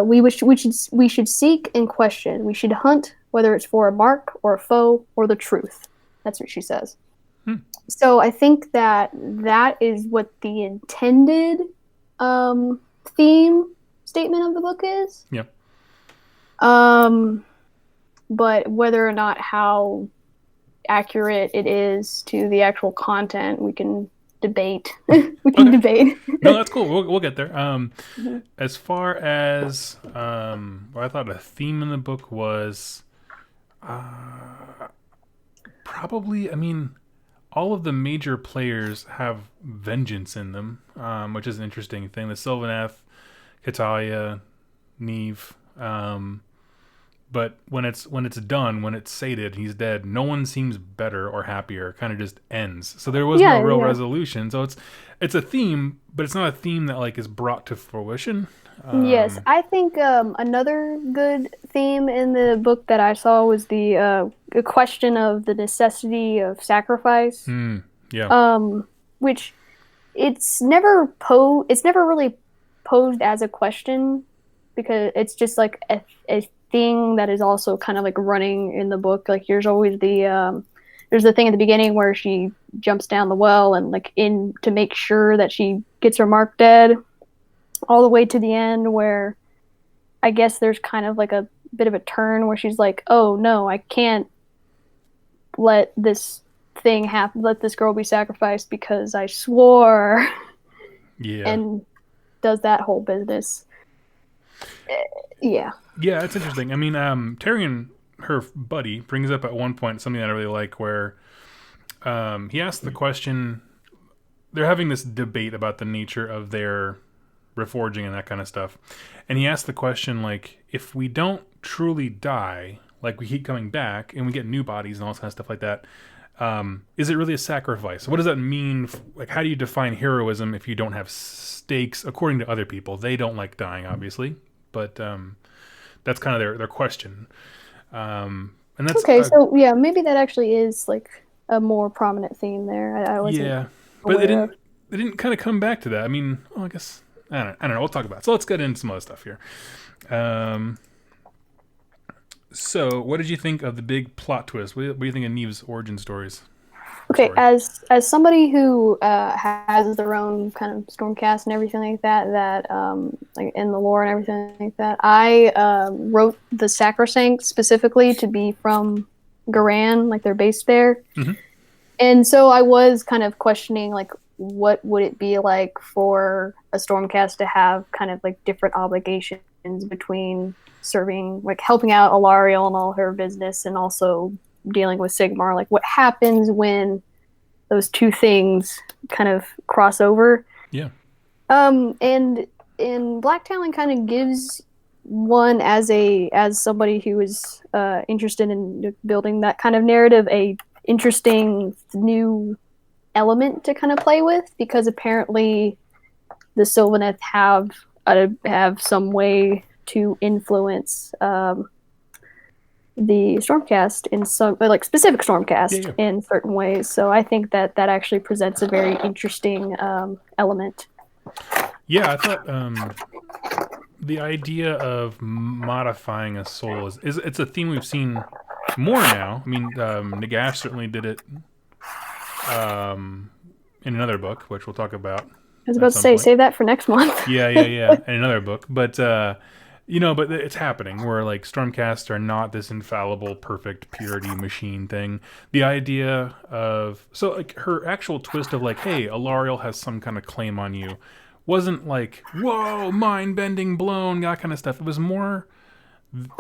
we should seek and question. We should hunt, whether it's for a mark or a foe or the truth. That's what she says. So I think that is what the intended theme statement of the book is. Yeah. But whether or not how accurate it is to the actual content, we can debate. Debate. No, that's cool. We'll get there. As far as what I thought a theme in the book was, probably, I mean, all of the major players have vengeance in them, which is an interesting thing. The Sylvaneth, Catalia, Neve. But when it's done, when it's sated, he's dead, no one seems better or happier. It kind of just ends. So there was no real resolution. So it's a theme, but it's not a theme that like is brought to fruition. Yes, I think another good theme in the book that I saw was the question of the necessity of sacrifice. Which it's never really posed as a question, because it's just like a thing that is also kind of like running in the book. Like there's always there's the thing at the beginning where she jumps down the well and like in to make sure that she gets her mark dead, all the way to the end where I guess there's kind of like a bit of a turn where she's like, oh no, I can't let this thing happen, let this girl be sacrificed because I swore. Yeah. And does that whole business. Yeah, it's interesting. I mean, Tyrion, her buddy, brings up at one point something that I really like, where he asks the question. They're having this debate about the nature of their reforging and that kind of stuff, and he asked the question, like, if we don't truly die, like we keep coming back and we get new bodies and all this kind of stuff like that, is it really a sacrifice? What does that mean? Like, how do you define heroism if you don't have stakes? According to other people, they don't like dying, obviously, but that's kind of their question. And that's okay. So yeah, maybe that actually is like a more prominent theme there. I wasn't but it didn't kind of come back to that. I mean, well, I guess I don't know. We'll talk about it. So let's get into some other stuff here. So what did you think of the big plot twist? What do you think of Neve's origin stories? Okay, as somebody who has their own kind of Stormcast and everything like that like in the lore and everything like that, I wrote the Sacrosanct specifically to be from Garan, like they're based there. Mm-hmm. And so I was kind of questioning, like, what would it be like for a Stormcast to have kind of like different obligations between serving, like helping out Alariel and all her business and also dealing with Sigmar. Like what happens when those two things kind of cross over. Yeah. And Blacktalon kind of gives one as somebody who is interested in building that kind of narrative, a interesting new element to kind of play with, because apparently the Sylvaneth have some way to influence the Stormcast in some, like specific Stormcast in certain ways. So I think that actually presents a very interesting element. Yeah, I thought the idea of modifying a soul it's a theme we've seen more now. I mean, Nagash certainly did it in another book, which we'll talk about. I was about to say, save that for next month. Yeah, in another book. But, but it's happening where, like, Stormcasts are not this infallible, perfect purity machine thing. The idea of... So, like, her actual twist of, like, hey, Alariel has some kind of claim on you wasn't like, whoa, mind-bending, blown, that kind of stuff. It was more...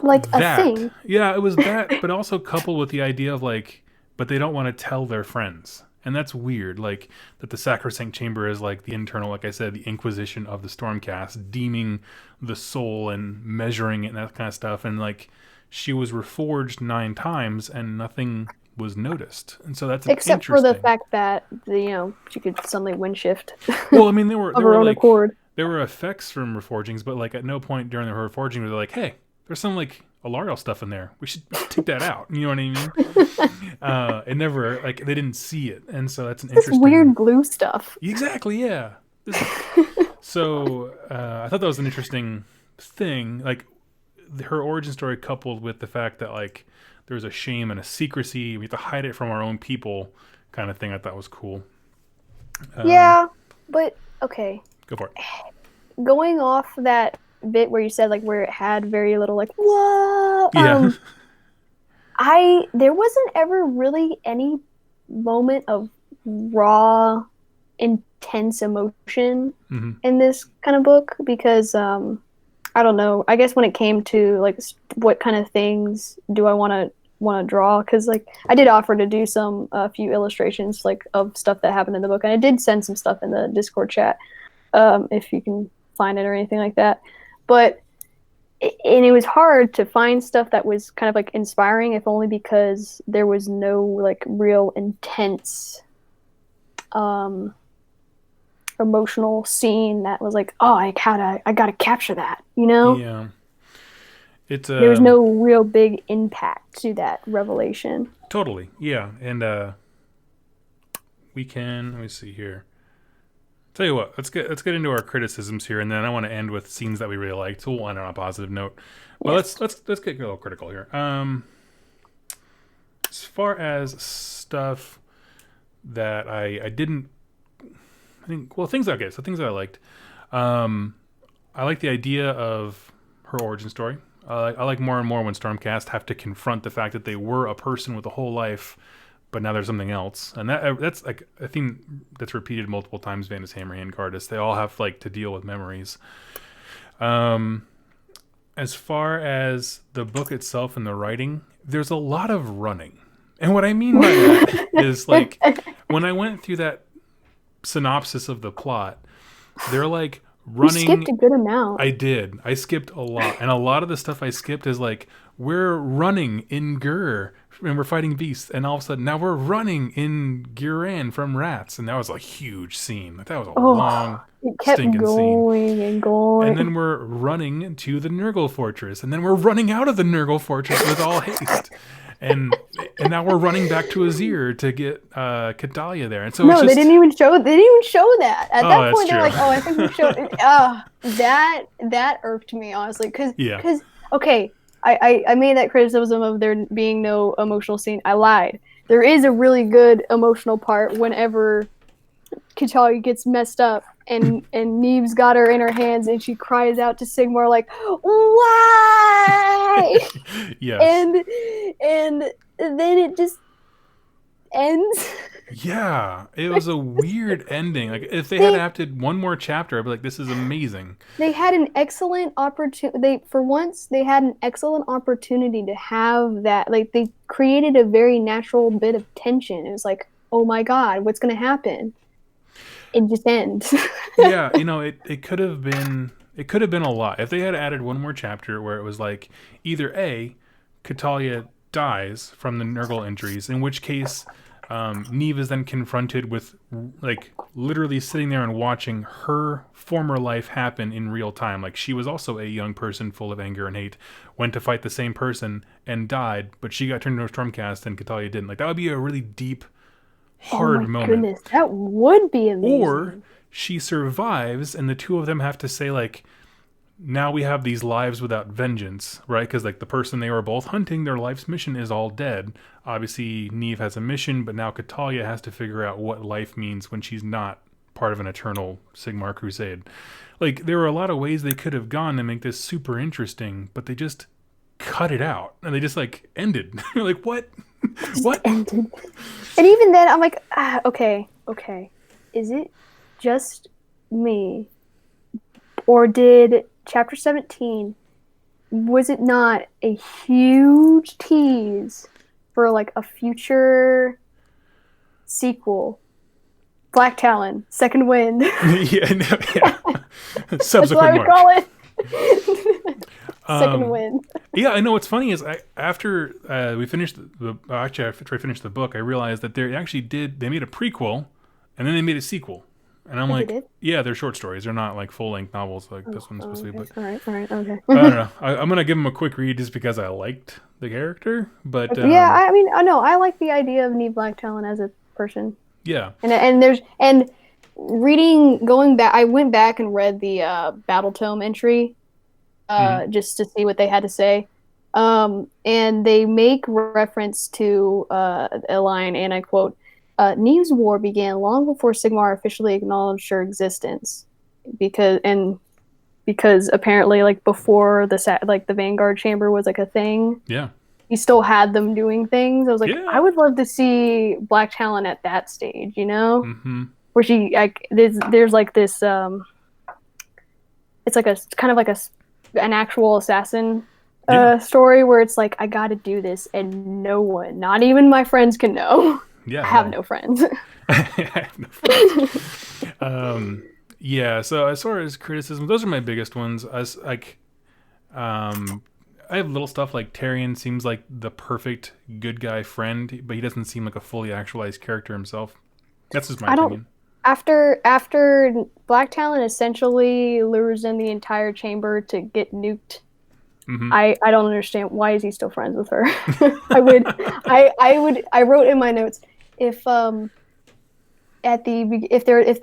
like that. A thing. Yeah, it was that, but also coupled with the idea of, like, but they don't want to tell their friends. And that's weird, like that the Sacrosanct Chamber is like the internal, like I said, the Inquisition of the Stormcast, deeming the soul and measuring it and that kind of stuff. And like she was reforged 9 times and nothing was noticed. And so that's Except for the interesting. fact that she could suddenly wind shift Well, I mean, there were of her own like accord. there were effects from reforgings, but like at no point during the reforging were they like, hey, there's some like Alariel stuff in there. We should take that out. You know what I mean? It never like they didn't see it, and so that's an This interesting weird blue stuff. Exactly, yeah. So I thought that was an interesting thing, like her origin story coupled with the fact that like there's a shame and a secrecy, we have to hide it from our own people, kind of thing. I thought was cool. Yeah, but okay. Go for it. Going off that bit where you said like where it had very little like whoa. Yeah. There wasn't ever really any moment of raw, intense emotion in this kind of book because I don't know. I guess when it came to like what kind of things do I want to draw, because like I did offer to do a few illustrations like of stuff that happened in the book, and I did send some stuff in the Discord chat if you can find it or anything like that. But it was hard to find stuff that was kind of like inspiring, if only because there was no like real intense emotional scene that was like, oh, I gotta capture that, you know? Yeah. It's there was no real big impact to that revelation. Totally, yeah. And we can, let me see here. Tell you what, let's get into our criticisms here, and then I want to end with scenes that we really liked. So we'll end on a positive note. Well, yes. let's get a little critical here. As far as stuff that I didn't, I think, well, things I guess, the things that I liked. I like the idea of her origin story. I like more and more when Stormcast have to confront the fact that they were a person with a whole life, but now there's something else, and that's like a theme that's repeated multiple times. Vanda's Hammerhand Cardis, they all have like to deal with memories. As far as the book itself and the writing, there's a lot of running, and what I mean by that is like when I went through that synopsis of the plot, they're like running. You skipped a good amount. I did. I skipped a lot, and a lot of the stuff I skipped is like we're running in Gur and we're fighting beasts, and all of a sudden now we're running in Guran from rats, and that was a huge scene. Like, that was a long, it kept stinking going scene. and going. And then we're running to the Nurgle Fortress, and then we're running out of the Nurgle Fortress with all haste. And now we're running back to Azir to get Catalia there. And so no, it's just, they didn't even show that. At that point, true. they're like, "Oh, I think we showed." That irked me honestly, because okay, I made that criticism of there being no emotional scene. I lied. There is a really good emotional part whenever Catalia gets messed up and Neve's got her in her hands and she cries out to Sigmar like, "Why?" Yes. And then it just ends. Yeah, it was a weird ending. Like if they had adapted one more chapter, I'd be like, "This is amazing." They had an excellent opportunity. For once, they had an excellent opportunity to have that. Like they created a very natural bit of tension. It was like, "Oh my God, what's going to happen?" It just ends. Yeah, it could have been a lot if they had added one more chapter where it was like either A, Catalia dies from the Nurgle injuries, in which case Neve is then confronted with like literally sitting there and watching her former life happen in real time. Like she was also a young person full of anger and hate, went to fight the same person and died, but she got turned into a Stormcast and Catalia didn't. Like that would be a really deep, hard moment. Goodness, that would be amazing. Or she survives and the two of them have to say like, now we have these lives without vengeance, right? Because like the person they were both hunting, their life's mission is all dead. Obviously, Neve has a mission, but now Catalia has to figure out what life means when she's not part of an eternal Sigmar crusade. Like there were a lot of ways they could have gone to make this super interesting, but they just cut it out and they just like ended. You're like, what? What? Ended. And even then, I'm like, okay. Is it just me, or did Chapter 17, was it not a huge tease for like a future sequel, Blacktalon, Second Wind. Yeah, no, yeah. That's what I Subsequent would March. call it. Second Wind. Yeah, I know. What's funny is after we finished actually after I finished the book, I realized that they made a prequel, and then they made a sequel, and I'm Oh, they like, did? yeah, they're short stories. They're not like full length novels like this one's supposed to be. But All right, okay. I don't know. I'm gonna give them a quick read just because I liked the character, but Yeah, I mean, I know I like the idea of Neve Blacktalon as a person, yeah, and reading, going back, I went back and read the Battle Tome entry, just to see what they had to say, and they make reference to a line, and I quote, "Neve's war began long before Sigmar officially acknowledged her existence, because apparently, like, before the Vanguard Chamber was like a thing." yeah, He still had them doing things. I was like, yeah. I would love to see Blacktalon at that stage, Mm-hmm. where she like there's like this it's like a kind of like an actual assassin Yeah. story where it's like, I got to do this and no one, not even my friends, can know. Yeah, I have no friends. I have no friends. Yeah. So as far as criticism, those are my biggest ones. As like, I have little stuff like Tyrion seems like the perfect good guy friend, but he doesn't seem like a fully actualized character himself. That's just my opinion. After Blacktalon essentially lures in the entire chamber to get nuked. Mm-hmm. I don't understand, why is he still friends with her? I wrote in my notes, if the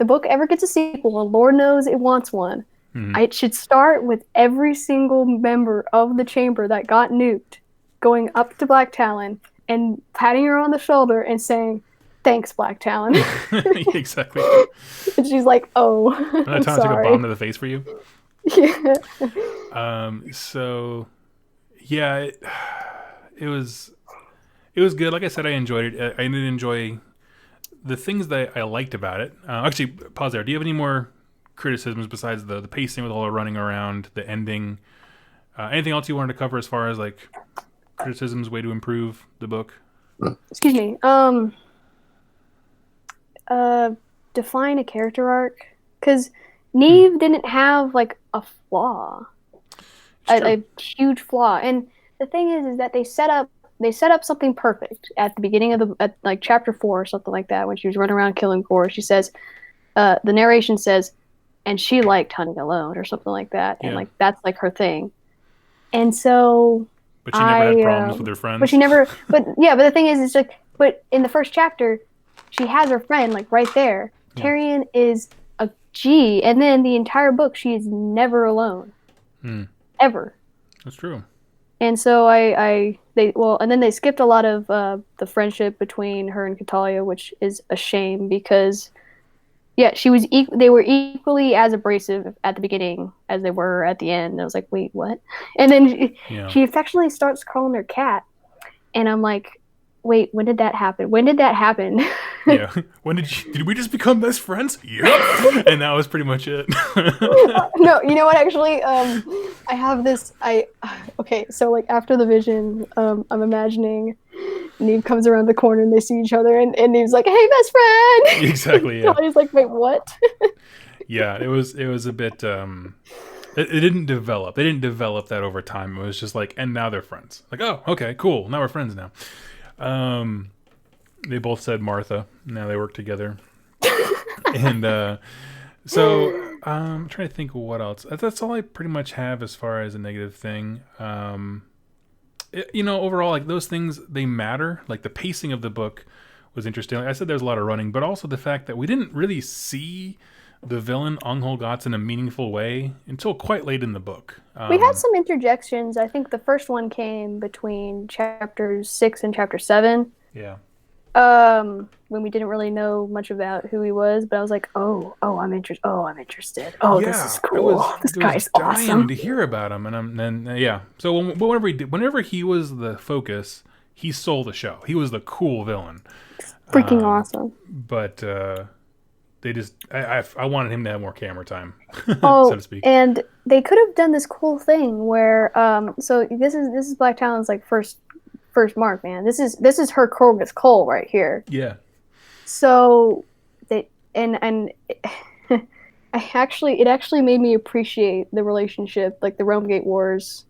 book ever gets a sequel, and Lord knows it wants one, it should start with every single member of the chamber that got nuked going up to Blacktalon and patting her on the shoulder and saying, "Thanks, Blacktalon." Exactly. And she's like, "Oh, That time took a bomb to the face for you. Yeah. So yeah, it was good. Like I said, I enjoyed it. I didn't enjoy the things that I liked about it. Actually, pause there. Do you have any more criticisms besides the pacing with all the running around, the ending? Anything else you wanted to cover as far as like criticisms, way to improve the book? Excuse me. Define a character arc, because Neve didn't have like a flaw, a huge flaw. And the thing is that they set up something perfect at the beginning of at like chapter 4 or something like that, when she was running around killing Gore. She says, the narration says, and she liked hunting alone or something like that, and like that's like her thing. And so, but she never had problems with her friends. But she never. But yeah, but the thing is, it's like, but in the first chapter, she has her friend like right there. Yeah. Tyrion is a G, and then the entire book, she is never alone, ever. That's true. And so and then they skipped a lot of the friendship between her and Catalia, which is a shame, because yeah, they were equally as abrasive at the beginning as they were at the end. And I was like, wait, what? And then she affectionately starts calling her cat, and I'm like, wait, when did that happen? Yeah. When did we just become best friends? Yep. And that was pretty much it. No, you know what, actually, I have this, okay, so like after the vision, I'm imagining Neve comes around the corner and they see each other, and Neve's like, "Hey, best friend." Exactly, yeah. He's like, wait, what? Yeah, it was a bit, it didn't develop. They didn't develop that over time. It was just like, and now they're friends. Like, oh, okay, cool. Now we're friends now. They both said Martha. Now they work together. And so I'm trying to think of what else. That's all I pretty much have as far as a negative thing. Overall, like, those things, they matter. Like, the pacing of the book was interesting. Like I said, there's a lot of running, but also the fact that we didn't really see the villain Ong-Hol Gotz in a meaningful way until quite late in the book. We had some interjections. I think the first one came between chapters 6 and chapter 7. Yeah. When we didn't really know much about who he was, but I was like, I'm interested. Oh, yeah, this is cool. This guy's awesome. To hear about him, and So whenever he was the focus, he stole the show. He was the cool villain. Freaking awesome. But they just, I wanted him to have more camera time, so to speak. And they could have done this cool thing where, so this is Blacktalon's like first mark, man. This is her Corvus Cole right here. Yeah. So they and it actually made me appreciate the relationship, like the Realm Gate Wars,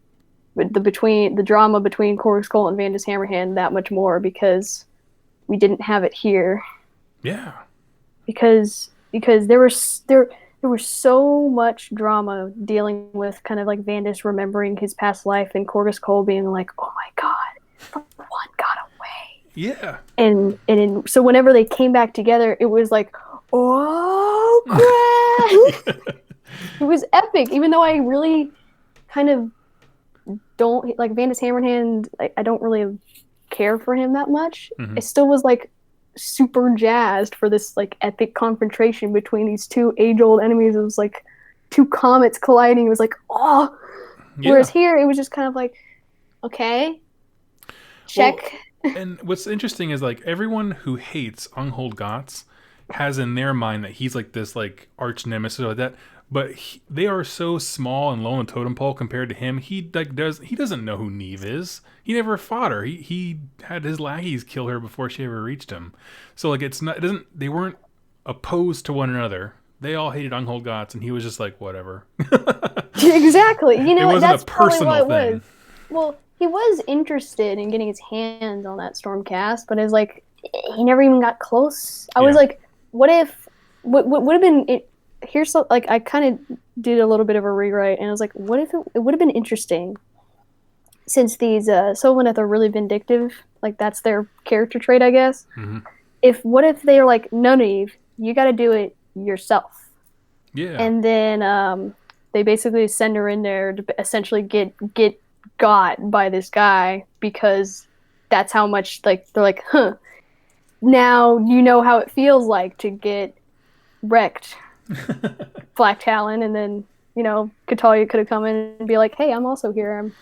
with the drama between Corvus Cole and Vandus Hammerhand that much more because we didn't have it here. Yeah. Because there was so much drama dealing with kind of like Vandus remembering his past life and Corvus Cole being like, "Oh my God, the one got away." Yeah. So whenever they came back together, it was like, "Oh crap!" It was epic. Even though I really kind of don't like Vandus Hammerhand, I don't really care for him that much. Mhm. I still was like super jazzed for this like epic confrontation between these two age-old enemies. It was like two comets colliding. It was like, oh. Yeah. Whereas here, it was just kind of like, okay, check. Well, and what's interesting is like everyone who hates Unghold Gotts has in their mind that he's like this like arch nemesis or like that. But they are so small and low on the totem pole compared to him. He doesn't know who Neve is. He never fought her. He had his lackeys kill her before she ever reached him. So like they weren't opposed to one another. They all hated Unghold Gotts, and he was just like whatever. Exactly. You know, it wasn't that's a probably personal what it thing. was. Well, he was interested in getting his hands on that Stormcast, but it's like he never even got close. I was Yeah. like, what if? What would have been? Here's like I kind of did a little bit of a rewrite, and I was like, what if it would have been interesting, since these Sylvaneth are really vindictive, like that's their character trait, I guess. Mhm. What if they are like, no, Neve, you got to do it yourself, Yeah. and then they basically send her in there to essentially get got by this guy because that's how much like they're like, huh. Now you know how it feels like to get wrecked, Blacktalon, and then Katalia could have come in and be like, "Hey, I'm also here. I'm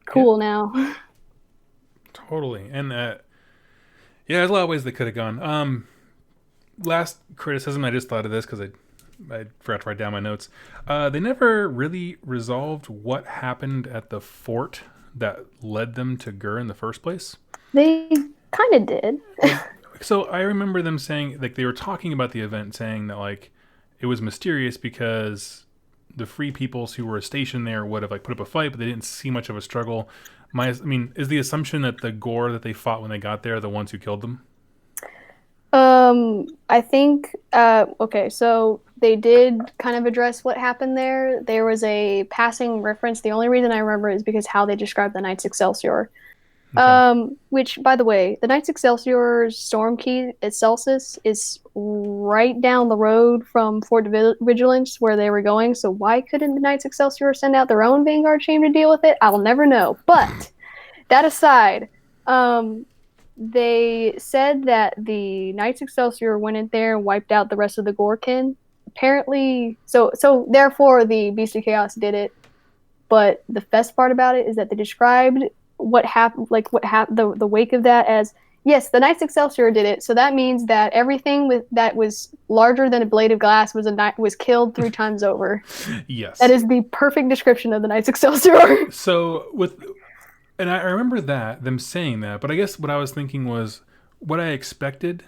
cool now." Totally. And yeah, there's a lot of ways they could have gone. Last criticism, I just thought of this because I forgot to write down my notes. They never really resolved what happened at the fort that led them to Gur in the first place. They kind of did. So I remember them saying, like, they were talking about the event, saying that like it was mysterious because the free peoples who were stationed there would have like put up a fight, but they didn't see much of a struggle. Is the assumption that the Gore that they fought when they got there are the ones who killed them? I think okay, so they did kind of address what happened there. There was a passing reference. The only reason I remember is because how they described the Knights Excelsior. Okay. Which, by the way, the Knights Excelsior's Storm Key at Celsus is right down the road from Fort Vigilance where they were going. So why couldn't the Knights Excelsior send out their own Vanguard team to deal with it? I'll never know. But that aside, they said that the Knights Excelsior went in there and wiped out the rest of the Gorkin. Apparently, so therefore the Beast of Chaos did it. But the best part about it is that they described what happened, the wake of that as, yes, the Knights Excelsior did it. So that means that everything that was larger than a blade of glass was killed 3 times over. Yes. That is the perfect description of the Knights Excelsior. So and I remember them saying that, but I guess what I was thinking was what I expected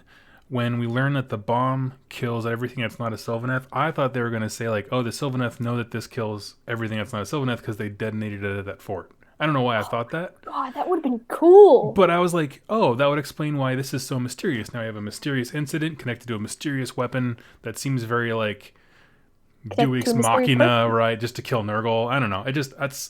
when we learned that the bomb kills everything that's not a Sylvaneth. I thought they were going to say like, oh, the Sylvaneth know that this kills everything that's not a Sylvaneth because they detonated it at that fort. I don't know why I thought that. God, that would have been cool. But I was like, oh, that would explain why this is so mysterious. Now I have a mysterious incident connected to a mysterious weapon that seems very like Deus Machina, right? Just to kill Nurgle. I don't know.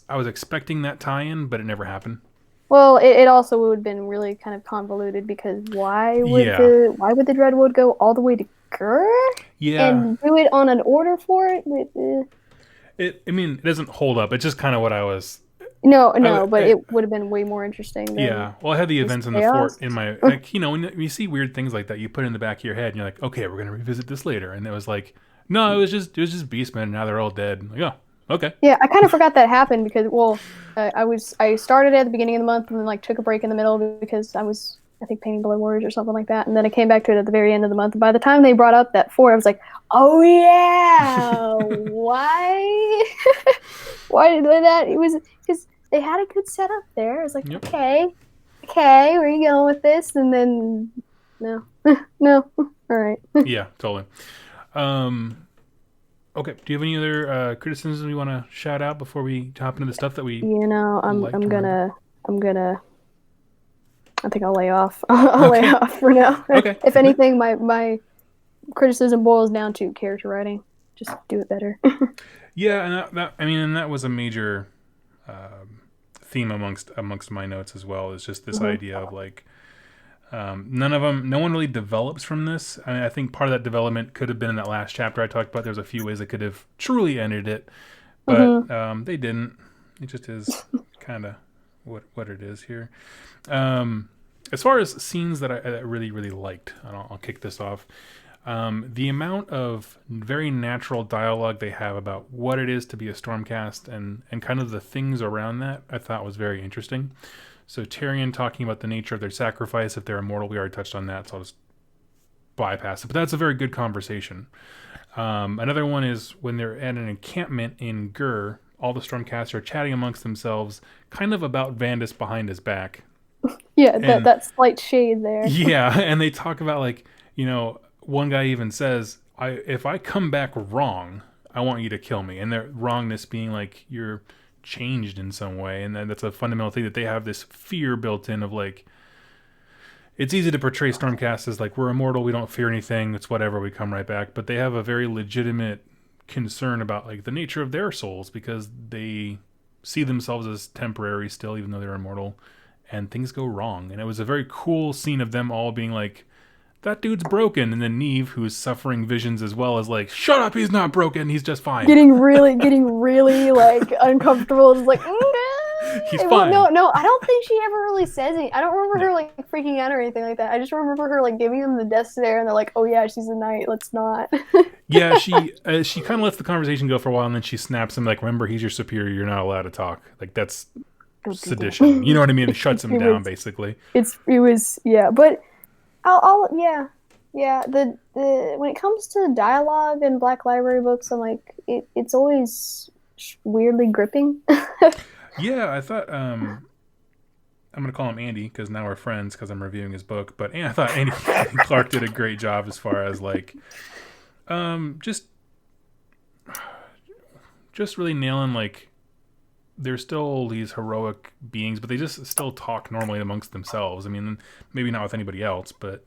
I was expecting that tie-in, but it never happened. Well, it also would have been really kind of convoluted because why would the Dreadwood go all the way to Gur? Yeah. And do it on an order for it? It doesn't hold up. It's just kind of what I was. But it would have been way more interesting. Yeah. Well, I had the events in the fort in my, like, when you see weird things like that, you put it in the back of your head and you're like, okay, we're going to revisit this later. And it was like, no, it was just Beastmen and now they're all dead. I'm like, oh, okay. Yeah, I kind of forgot that happened because, I started at the beginning of the month and then like took a break in the middle because I was, I think, painting Blood Warriors or something like that. And then I came back to it at the very end of the month. And by the time they brought up that fort, I was like, oh yeah, why? Why did that? It was because they had a good setup there. I was like, Yep. okay, where are you going with this? And then No. No. All right. Yeah, totally. Um, okay. Do you have any other criticisms you want to shout out before we hop into the stuff that we You know, liked I'm or remember? gonna I think I'll lay off. I'll lay Okay. off for now. Okay. If anything, my criticism boils down to character writing. Just do it better. Yeah, and I mean, and that was a major theme amongst my notes as well. Is just this Mhm. idea of like no one really develops from this. I mean, I think part of that development could have been in that last chapter I talked about. There's a few ways they could have truly ended it, but Mhm. they didn't. It just is kind of what it is here. Um, as far as scenes that I really really liked, I'll kick this off. The amount of very natural dialogue they have about what it is to be a Stormcast and kind of the things around that, I thought was very interesting. So Tyrion talking about the nature of their sacrifice if they're immortal, we already touched on that, so I'll just bypass it. But that's a very good conversation. Another one is when they're at an encampment in Gur, all the Stormcast are chatting amongst themselves, kind of about Vandus behind his back. Yeah, And that slight shade there. yeah, and they talk about like, one guy even says, if I come back wrong, I want you to kill me. And their wrongness being like you're changed in some way. And then that's a fundamental thing that they have this fear built in of like it's easy to portray Stormcast as like we're immortal, we don't fear anything, it's whatever, we come right back. But they have a very legitimate concern about like the nature of their souls because they see themselves as temporary still, even though they're immortal, and things go wrong. And it was a very cool scene of them all being like, that dude's broken, and then Neve, who's suffering visions as well, is like, shut up, he's not broken, he's just fine. Getting really like uncomfortable. Just like, He's well, fine. no, I don't think she ever really says anything. I don't remember Yeah. her like freaking out or anything like that. I just remember her like giving them the death stare, and they're like, "Oh yeah, she's a knight. Let's not." Yeah, she kind of lets the conversation go for a while, and then she snaps him like, remember, he's your superior, you're not allowed to talk. Like, that's Don't do sedition. You know that. what I mean? It shuts him It down, was basically. it was yeah, but I'll yeah. The when it comes to dialogue and Black Library books, I'm like it's always weirdly gripping. Yeah, I thought I'm gonna call him Andy because now we're friends because I'm reviewing his book. But I thought Andy Clark did a great job as far as like just really nailing like they're still these heroic beings, but they just still talk normally amongst themselves. I mean, maybe not with anybody else, but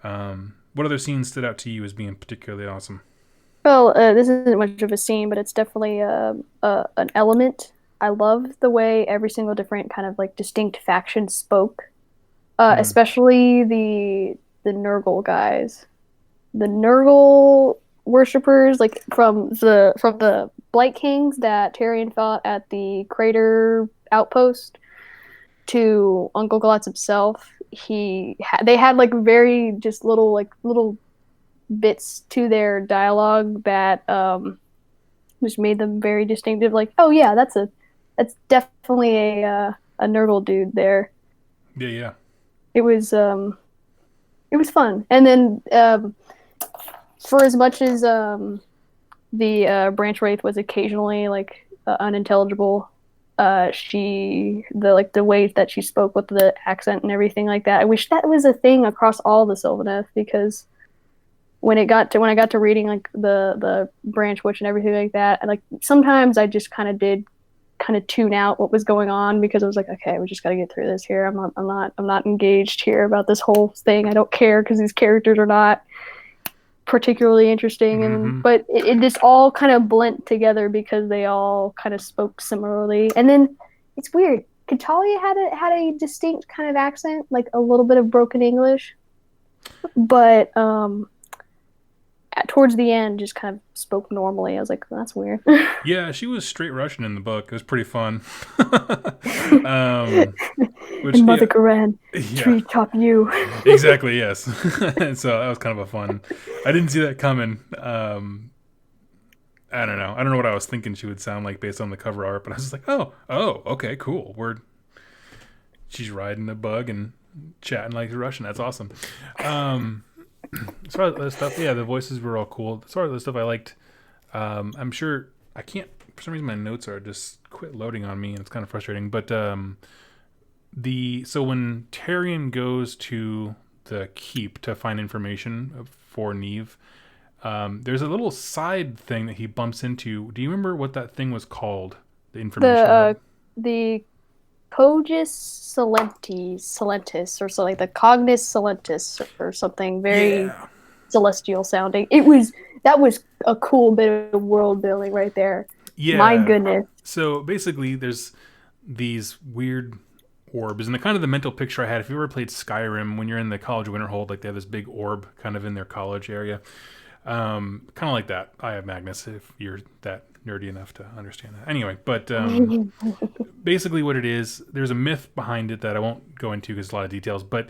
what other scenes stood out to you as being particularly awesome? Well, this isn't much of a scene, but it's definitely an element. I love the way every single different kind of like distinct faction spoke, Hmm. especially the Nurgle guys, the Nurgle worshippers, like from the Blight Kings that Tyrion fought at the Crater Outpost to Uncle Glotz himself. They had like very just little bits to their dialogue that just made them very distinctive. Like, oh yeah, that's definitely a Nurgle dude there. Yeah, yeah, It was it was fun. And then for as much as the Branch Wraith was occasionally like unintelligible, the way that she spoke with the accent and everything like that. I wish that was a thing across all the Sylvaneth because when I got to reading like the branch witch and everything like that, and like sometimes I just kind of tune out what was going on because I was like, okay, we just got to get through this here. I'm not engaged here about this whole thing. I don't care because these characters are not particularly interesting, and mm-hmm. but it just all kind of blent together because they all kind of spoke similarly. And then it's weird. Katalia had a distinct kind of accent, like a little bit of broken English, but towards the end just kind of spoke normally. I was like, that's weird. Yeah, she was straight Russian in the book. It was pretty fun. Which And Mother yeah, Garan, yeah, tree top you. exactly, yes. So that was kind of a fun. I didn't see that coming. I don't know. I don't know what I was thinking she would sound like based on the cover art, but I was just like, oh, okay, cool. She's riding a bug and chatting like a Russian. That's awesome. As far as the stuff, yeah, the voices were all cool. As far as the stuff I liked, I'm sure I can't. For some reason, my notes are just quit loading on me, and it's kind of frustrating. But so when Tyrion goes to the keep to find information for Neve. There's a little side thing that he bumps into. Do you remember what that thing was called? The information hub? The Cogis Silentis or something like the Cognis Silentis or something very Yeah. celestial sounding. That was a cool bit of world building right there. Yeah. My goodness. So basically, there's these weird orbs, and the kind of the mental picture I had. If you ever played Skyrim, when you're in the College of Winterhold, like they have this big orb kind of in their college area, kind of like that. I have Magnus. If you're that nerdy enough to understand that, anyway. But basically, what it is, there's a myth behind it that I won't go into because there's a lot of details, but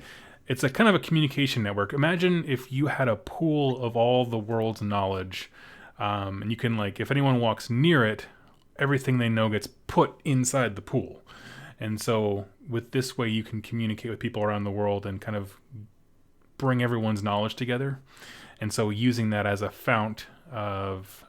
it's a kind of a communication network. Imagine if you had a pool of all the world's knowledge, and you can, like, if anyone walks near it, everything they know gets put inside the pool. And so with this way, you can communicate with people around the world and kind of bring everyone's knowledge together. And so using that as a fount of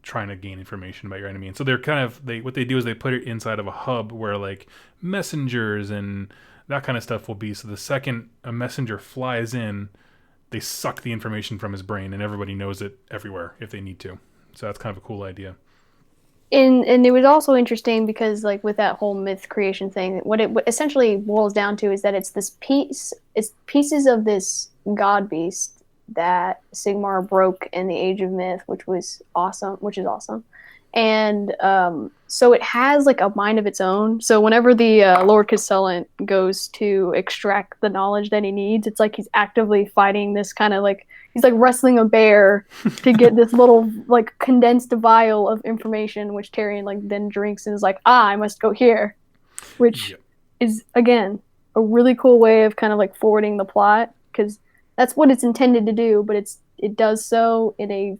trying to gain information about your enemy. And so they're kind of, what they do is they put it inside of a hub where like messengers and that kind of stuff will be. So the second a messenger flies in, they suck the information from his brain and everybody knows it everywhere if they need to. So that's kind of a cool idea. And it was also interesting because, like, with that whole myth creation thing, what essentially boils down to is that it's pieces of this god beast that Sigmar broke in the Age of Myth, which is awesome. And so it has like a mind of its own. So whenever the Lord Castellan goes to extract the knowledge that he needs, it's like he's actively fighting this kind of like, he's like wrestling a bear to get this little like condensed vial of information, which Tyrion like then drinks and is like, I must go here, which is again a really cool way of kind of like forwarding the plot, because that's what it's intended to do, but it does so in a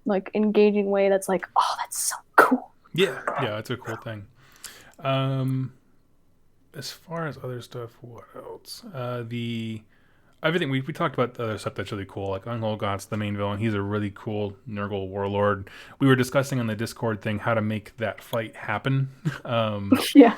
like engaging way that's like, oh, that's so cool. Yeah, that's a cool thing. As far as other stuff, what else? Everything we talked about the other stuff that's really cool, like Ungolgot's the main villain. He's a really cool Nurgle warlord. We were discussing on the Discord thing how to make that fight happen. Yeah.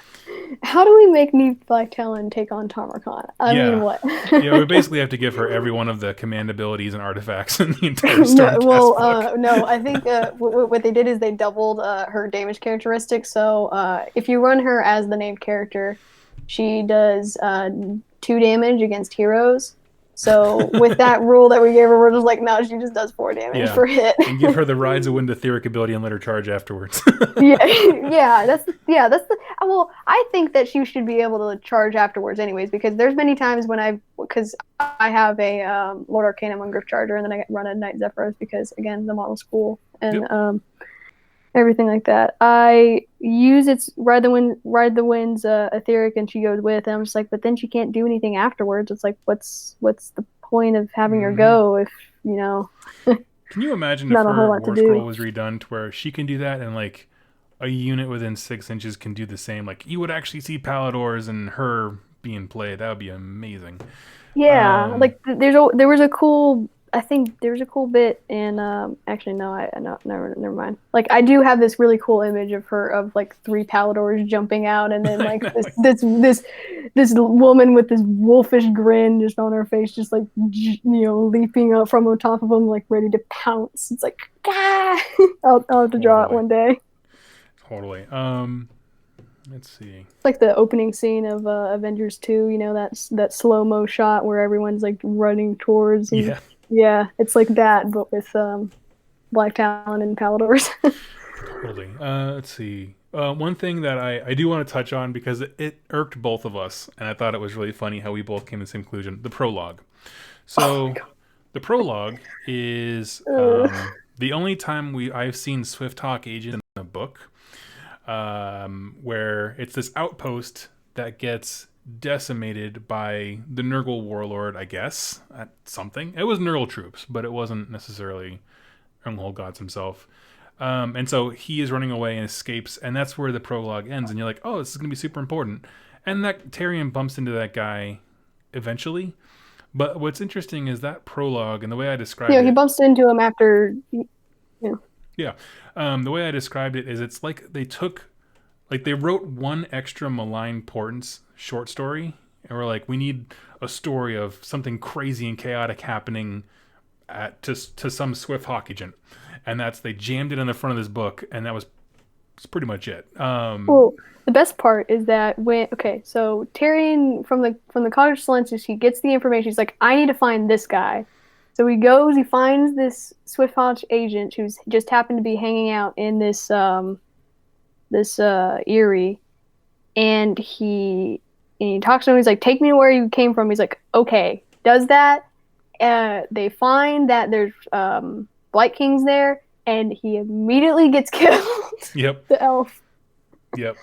How do we make Neve Blacktalon take on Tamarkan? I mean, what? Yeah, we basically have to give her every one of the command abilities and artifacts in the entire Stormcast book. No, I think what they did is they doubled her damage characteristics. So if you run her as the named character, she does 2 damage against heroes. So with that rule that we gave her, we're just like, no, she just does 4 damage per hit. And give her the Rides of Wind Etheric ability and let her charge afterwards. That's the. Well, I think that she should be able to charge afterwards, anyways, because there's many times when because I have a Lord Arcanum Ungriff Charger, and then I run a Knight Zephyros because again the model's cool and everything like that. I use its Ride the Wind's Etheric, and she goes with. And I'm just like, but then she can't do anything afterwards. It's like, what's the point of having her go if you know? Can you imagine if her war scroll was redone to where she can do that and like a unit within 6 inches can do the same? Like you would actually see Paladors and her being played. That would be amazing. Yeah, like there was a cool. I think there was a cool bit in actually never mind. Like I do have this really cool image of her of like 3 Paladors jumping out, and then like this woman with this wolfish grin just on her face, just like leaping up from on top of them, like ready to pounce. It's like, ah! I'll have to draw it one day. Totally. Let's see. It's like the opening scene of Avengers 2. You know that slow mo shot where everyone's like running towards. And, yeah, it's like that, but with Blacktalon and Paladors. Totally. Let's see. One thing that I do want to touch on because it irked both of us, and I thought it was really funny how we both came to the same conclusion. The prologue. So the prologue is the only time I've seen Swift Hawk Agent in a book, where it's this outpost that gets decimated by the Nurgle warlord, I guess, at something. It was Nurgle troops, but it wasn't necessarily Ungolgots himself. And so he is running away and escapes, and that's where the prologue ends. And you're like, oh, this is going to be super important. And that Tyrion bumps into that guy eventually. But what's interesting is that prologue and the way I described it. He bumps into him after. Yeah. The way I described it is it's like they wrote one extra malign portents short story and we're like, we need a story of something crazy and chaotic happening to some Swift Hawk agent, and they jammed it in the front of this book, and that's pretty much it. Well, the best part is that so Tyrion from the Cottage Silences, he gets the information. He's like, I need to find this guy. So he finds this Swift Hawk agent who's just happened to be hanging out in this Erie, and he talks to him. He's like, take me to where you came from. He's like, okay, does that. They find that there's Blight Kings there, and he immediately gets killed. Yep. The elf. Yep.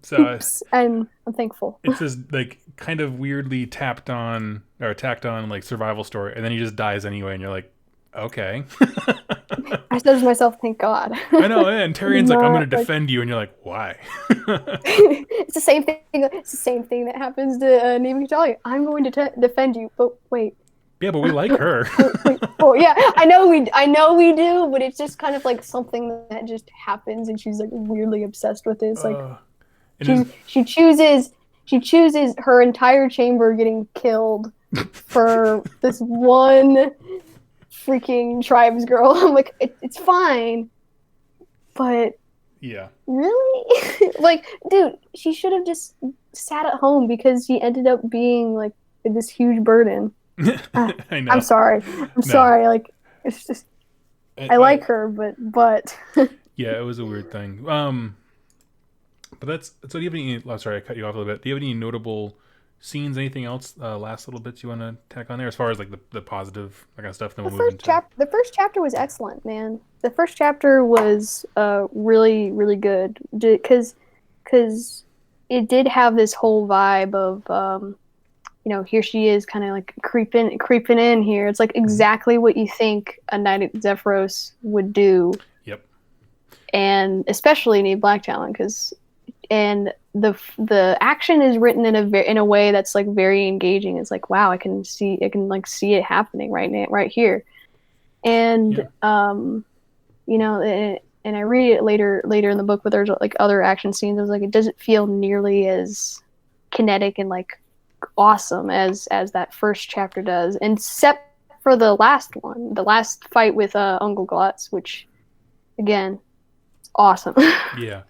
So and I'm thankful. It's this like kind of weirdly tacked on like survival story, and then he just dies anyway, and you're like, okay. I said to myself, thank God. I know, and Tyrion's like, I'm going to defend you, and you're like, why? It's the same thing. It's the same thing that happens to Neve Katalia. I'm going to defend you, but wait. Yeah, but we like her. Wait. Oh yeah, I know we do, but it's just kind of like something that just happens, and she's like weirdly obsessed with it. It's like she chooses her entire chamber getting killed for this one freaking tribes girl. I'm like, it's fine, but yeah, really, like, dude, she should have just sat at home because she ended up being like this huge burden. I know. I'm sorry. Sorry. Like, it's just I like her, but yeah, it was a weird thing. But that's so. Do you have any? Oh, sorry, I cut you off a little bit. Do you have any notable scenes? Anything else? Last little bits you want to tack on there, as far as like the positive that kind of stuff. Then we'll move into the first chapter was excellent, man. The first chapter was really really good because it did have this whole vibe of here she is kind of like creeping in here. It's like exactly what you think a knight at Zephyros would do. Yep. And especially Neve Blacktalon, and the action is written in a way that's like very engaging. It's like, wow, I can see it happening right here. And and I read it later in the book, but there's like other action scenes. I was like, it doesn't feel nearly as kinetic and like awesome as that first chapter does, except for the last fight with Uncle Glotz, which again, it's awesome. yeah,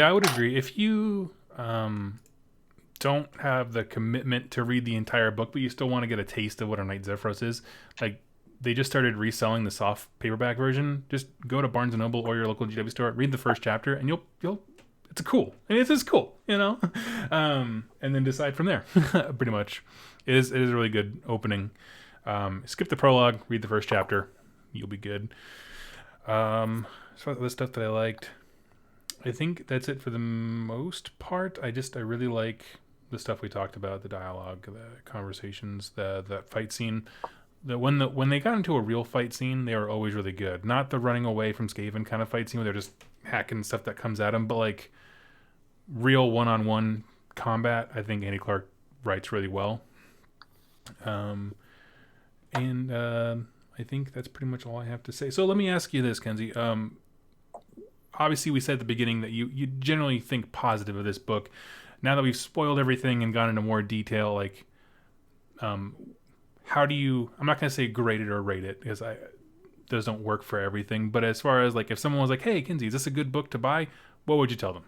I would agree. If you don't have the commitment to read the entire book, but you still want to get a taste of what a Knight Zephyros is, like, they just started reselling the soft paperback version. Just go to Barnes & Noble or your local GW store, read the first chapter, and you'll it's cool. I mean, it's just cool, and then decide from there. Pretty much, it is a really good opening. Skip the prologue, read the first chapter, you'll be good. As far as the stuff that I liked, I think that's it for the most part. I really like the stuff we talked about, the dialogue, the conversations, the fight scene. When they got into a real fight scene, they were always really good. Not the running away from Skaven kind of fight scene where they're just hacking stuff that comes at them, but like real one-on-one combat, I think Andy Clark writes really well. And I think that's pretty much all I have to say. So let me ask you this, Kenzie. Obviously, we said at the beginning that you generally think positive of this book. Now that we've spoiled everything and gone into more detail, like, how do you? I'm not going to say grade it or rate it because those don't work for everything. But as far as like, if someone was like, "Hey, Kenzie, is this a good book to buy?" What would you tell them?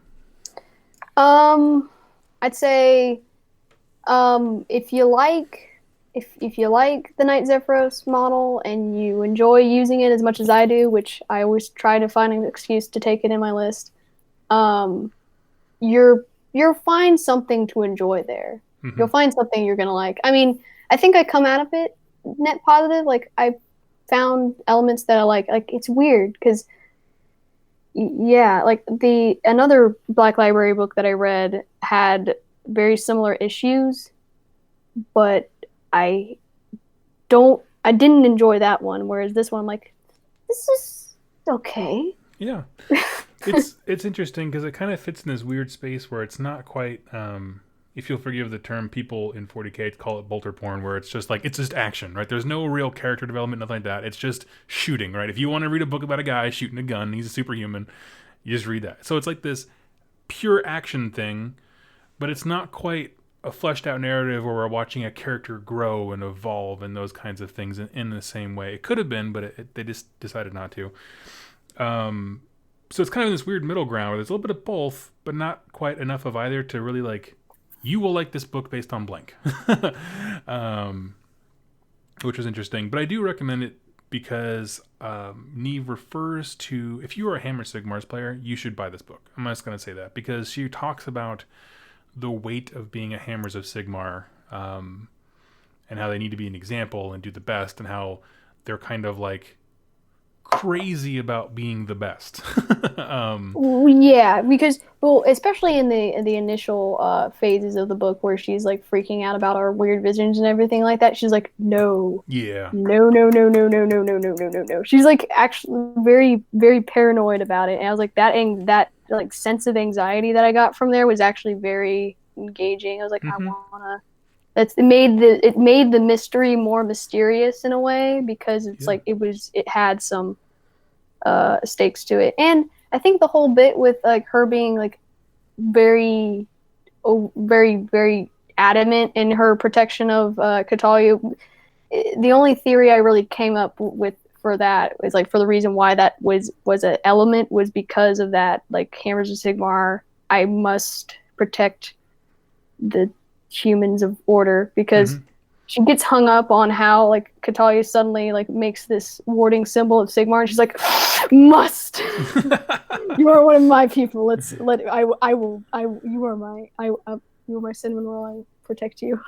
I'd say, if you like the Knight Zephyros model and you enjoy using it as much as I do, which I always try to find an excuse to take it in my list, you'll find something to enjoy there. Mm-hmm. You'll find something you're gonna like. I mean, I think I come out of it net positive. Like, I found elements that I like. Like, it's weird because, yeah, like another Black Library book that I read had very similar issues, but I didn't enjoy that one. Whereas this one, I'm like, this is okay. Yeah, it's interesting because it kind of fits in this weird space where it's not quite. If you'll forgive the term, people in 40K call it bolter porn, where it's just action, right? There's no real character development, nothing like that. It's just shooting, right? If you want to read a book about a guy shooting a gun, he's a superhuman, you just read that. So it's like this pure action thing, but it's not quite a fleshed out narrative where we're watching a character grow and evolve and those kinds of things in the same way. It could have been, but they just decided not to. So it's kind of in this weird middle ground where there's a little bit of both, but not quite enough of either to really like, you will like this book based on blank. Which was interesting. But I do recommend it because Neve refers to, if you are a Hammer Sigmars player, you should buy this book. I'm just going to say that because she talks about the weight of being a Hammers of Sigmar, and how they need to be an example and do the best, and how they're kind of like crazy about being the best. Yeah, because especially in the initial phases of the book where she's like freaking out about our weird visions and everything like that, she's like, no, Yeah. no, no, no, no, no, no, no, no, no, no, no. She's like actually very, very paranoid about it, and I was like that like sense of anxiety that I got from there was actually very engaging. I was like, I wanna. It made the mystery more mysterious in a way because it's like it had some stakes to it. And I think the whole bit with like her being like very very adamant in her protection of Catalia, the only theory I really came up with for that was like for the reason why that was an element was because of that, like Hammers of Sigmar, I must protect the humans of order, because she gets hung up on how like Catalia suddenly like makes this warding symbol of Sigmar, and she's like, must. You are one of my people. You are my cinnamon roll. I protect you.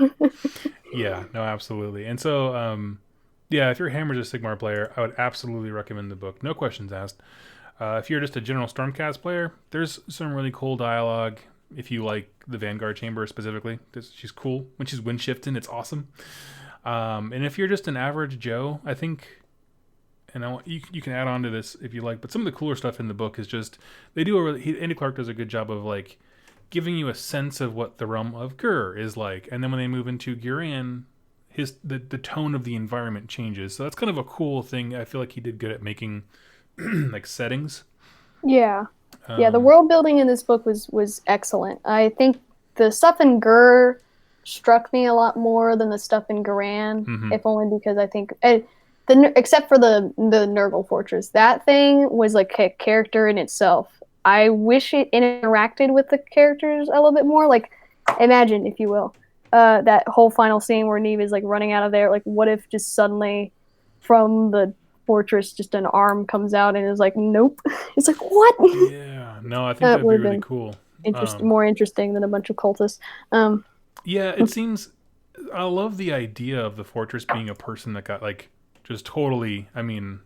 Yeah, no, absolutely. And so, yeah, if you're a Hammers of Sigmar player, I would absolutely recommend the book. No questions asked. If you're just a general Stormcast player, there's some really cool dialogue. If you like the Vanguard Chamber specifically, she's cool. When she's wind shifting, it's awesome. And if you're just an average Joe, I think, and you can add on to this if you like, but some of the cooler stuff in the book is just, Andy Clark does a good job of like giving you a sense of what the realm of Gur is like. And then when they move into Guran, the tone of the environment changes. So that's kind of a cool thing. I feel like he did good at making like settings. Yeah. Yeah, the world building in this book was excellent. I think the stuff in Gur struck me a lot more than the stuff in Guran, if only because I think, except for the Nurgle Fortress, that thing was like a character in itself. I wish it interacted with the characters a little bit more. Like, imagine, if you will, that whole final scene where Neve is like running out of there. Like, what if just suddenly from the fortress just an arm comes out and is like, nope. It's like, what? Yeah, no, I think that'd be really cool. More interesting than a bunch of cultists. Yeah, it seems, I love the idea of the fortress being a person that got like just totally, I mean,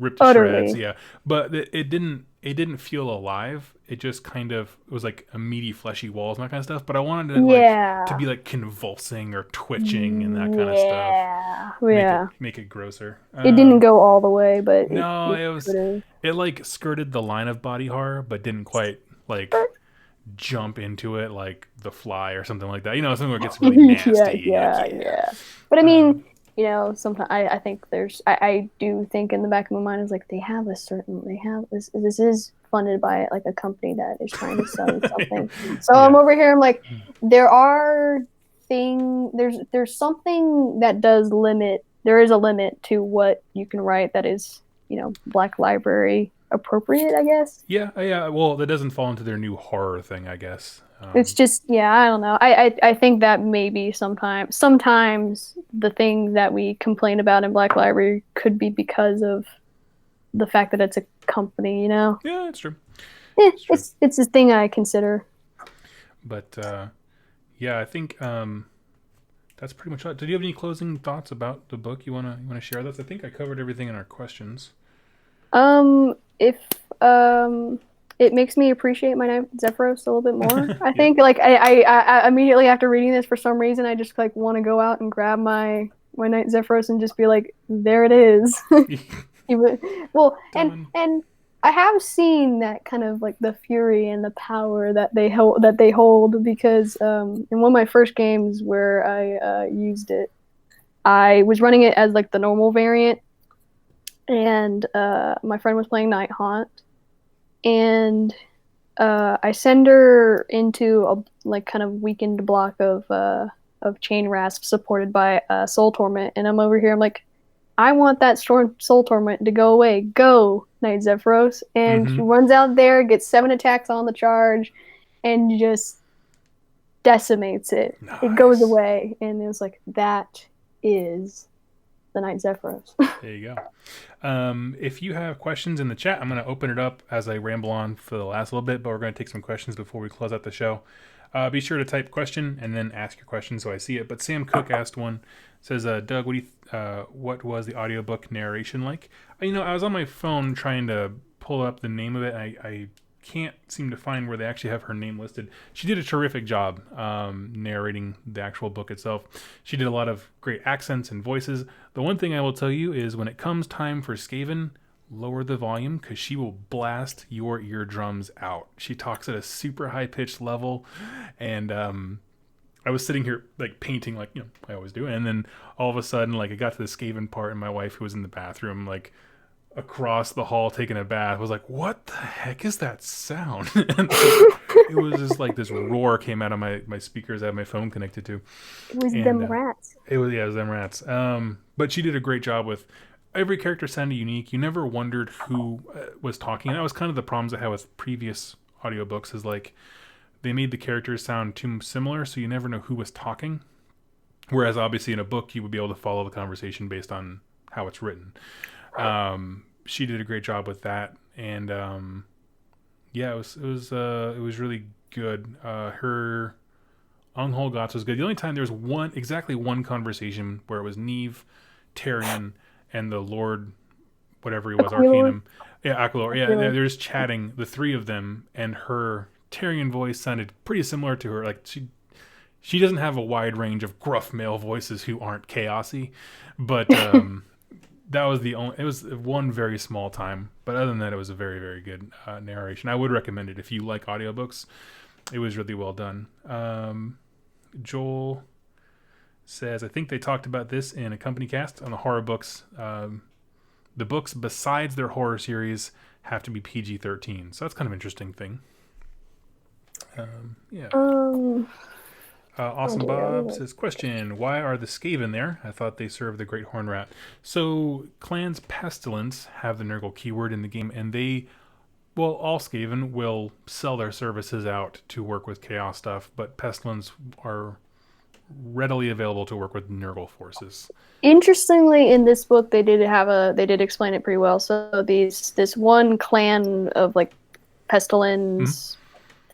ripped to shreds. Yeah, but it didn't feel alive. It just kind of, it was like a meaty, fleshy walls and that kind of stuff. But I wanted it to be like convulsing or twitching and that kind of stuff. Make it grosser. It didn't go all the way, but no, it like skirted the line of body horror, but didn't quite like jump into it like The Fly or something like that. You know, something where it gets really nasty. Yeah. But I mean, you know, sometimes I think I do think in the back of my mind is like they have this is funded by like a company that is trying to sell you something. So I'm over here, I'm like, there's something that does limit, there is a limit to what you can write that is, you know, Black Library appropriate, I guess. Yeah. Well, that doesn't fall into their new horror thing, I guess. It's just, I don't know. I think that maybe sometimes the thing that we complain about in Black Library could be because of the fact that it's a company, you know? Yeah, it's true. It's a thing I consider. But, yeah, I think that's pretty much it. Did you have any closing thoughts about the book you wanna share with us? I think I covered everything in our questions. If it makes me appreciate my Knight Zephyros a little bit more. I think like I immediately after reading this, for some reason I just like want to go out and grab my Knight Zephyros and just be like, there it is. Well, and I have seen that kind of like the fury and the power that they hold because in one of my first games where I used it, I was running it as like the normal variant, and my friend was playing Night Haunt, and I send her into a like kind of weakened block of chain rasp supported by soul torment, and I'm over here. I'm like, I want that soul torment to go away. Go, Knight Zephyros, and Mm-hmm. she runs out there, gets 7 attacks on the charge, and just decimates it. It goes Nice. away, and it was like that is the Knight Zephyros. There you go. If you have questions in the chat, I'm going to open it up as I ramble on for the last little bit, but we're going to take some questions before we close out the show. Be sure to type question and then ask your question so I see it. But Sam Cook asked one, says, Doug, what was the audiobook narration like? I was on my phone trying to pull up the name of it. I can't seem to find where they actually have her name listed. She did a terrific job narrating the actual book itself. She did a lot of great accents and voices. The one thing I will tell you is when it comes time for Skaven, lower the volume because she will blast your eardrums out. She talks at a super high pitched level, and I was sitting here like painting, like I always do, and then all of a sudden, like, it got to the Skaven part, and my wife, who was in the bathroom, like across the hall taking a bath, was like, "What the heck is that sound?" And it was just like this roar came out of my speakers I have my phone connected to, It was and them rats. it was them rats. But she did a great job with every character sounded unique. You never wondered who was talking. And that was kind of the problems I had with previous audiobooks, is like they made the characters sound too similar, so you never know who was talking. Whereas obviously in a book you would be able to follow the conversation based on how it's written. She did a great job with that, and yeah, it was really good. Her Unhold Gots was good. The only time there was exactly one conversation where it was Neve, Tyrion, and the Lord, whatever he was, Aquilor. Arcanum. Yeah, Aquilor. Yeah, Aquilor. they're just chatting, the three of them, and her Tyrion voice sounded pretty similar to her. Like she doesn't have a wide range of gruff male voices who aren't chaosy, but that was the only. It was one very small time, but other than that, it was a very very good narration. I would recommend it if you like audiobooks. It was really well done. Joel says, I think they talked about this in a company cast on the horror books. The books, besides their horror series, have to be PG-13. So that's kind of an interesting thing. Yeah. Awesome okay, Bob says, question, why are the Skaven there? I thought they served the Great Horn Rat. So clans Pestilence have the Nurgle keyword in the game, and all Skaven will sell their services out to work with Chaos stuff, but Pestilence are readily available to work with Nurgle forces. Interestingly, in this book, they did explain it pretty well. So this one clan of like pestilence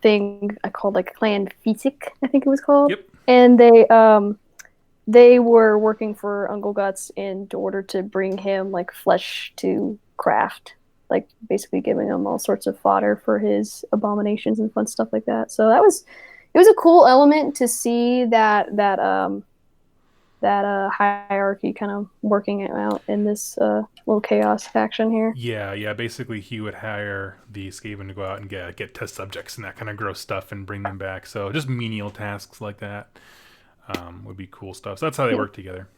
thing, I called like Clan Fisik, I think it was called. Yep. And they were working for Uncle Guts in order to bring him like flesh to craft, like basically giving him all sorts of fodder for his abominations and fun stuff like that. So it was a cool element to see that hierarchy kind of working it out in this little chaos faction here. Yeah. Basically, he would hire the Skaven to go out and get test subjects and that kind of gross stuff and bring them back. So just menial tasks like that would be cool stuff. So that's how they work together.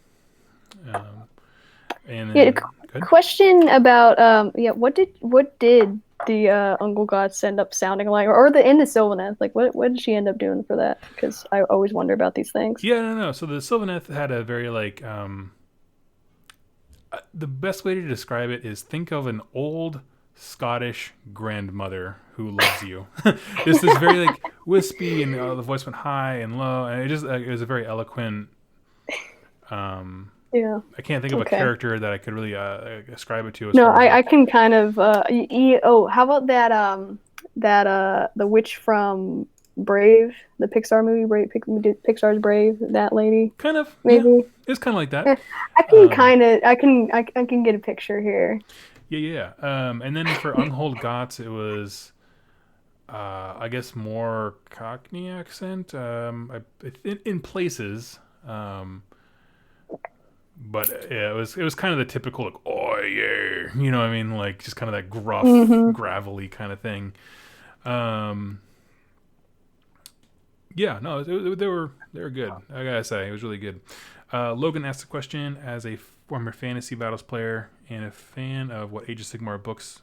And then, question about what did the Uncle Gods end up sounding like, or in the Sylvaneth? Like, what did she end up doing for that? Because I always wonder about these things. Yeah, no. So the Sylvaneth had a very like the best way to describe it is think of an old Scottish grandmother who loves you. This is very like wispy, and the voice went high and low, and it was a very eloquent. Yeah. I can't think of a character that I could really ascribe it to. No, I can kind of. How about that the witch from Brave, the Pixar movie, Pixar's Brave, that lady? Kind of, maybe. Yeah. It's kind of like that. I can get a picture here. Yeah. And then for Unhold Gots, it was, I guess, more Cockney accent. In places. But yeah, it was kind of the typical like, oh yeah, you know what I mean, like just kind of that gruff, gravelly kind of thing. Yeah, no, they were good. I gotta say, it was really good. Logan asked a question: as a former Fantasy Battles player and a fan of what Age of Sigmar books,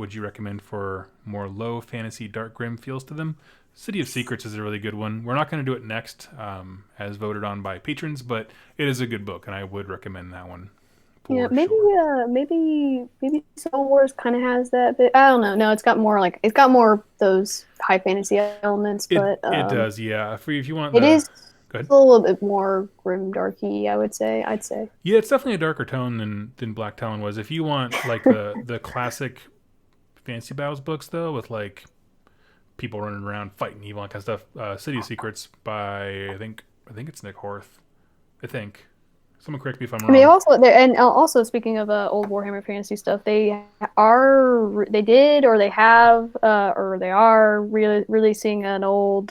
would you recommend for more low fantasy, dark grim feels to them? City of Secrets is a really good one. We're not going to do it next, as voted on by patrons, but it is a good book, and I would recommend that one. Yeah, For maybe sure. maybe Star Wars kind of has that bit. I don't know. No, it's got more those high fantasy elements, but It does, yeah. If you want it the, is go ahead. a little bit more grim darky, I would say. I'd say. Yeah, it's definitely a darker tone than Blacktalon was. If you want like the classic fantasy battles books though, with like people running around fighting evil and kind of stuff, City of Secrets by I think it's Nick Horth. I think. Someone correct me if I'm I mean, wrong. also speaking of old Warhammer Fantasy stuff, they did or they have or they are releasing an old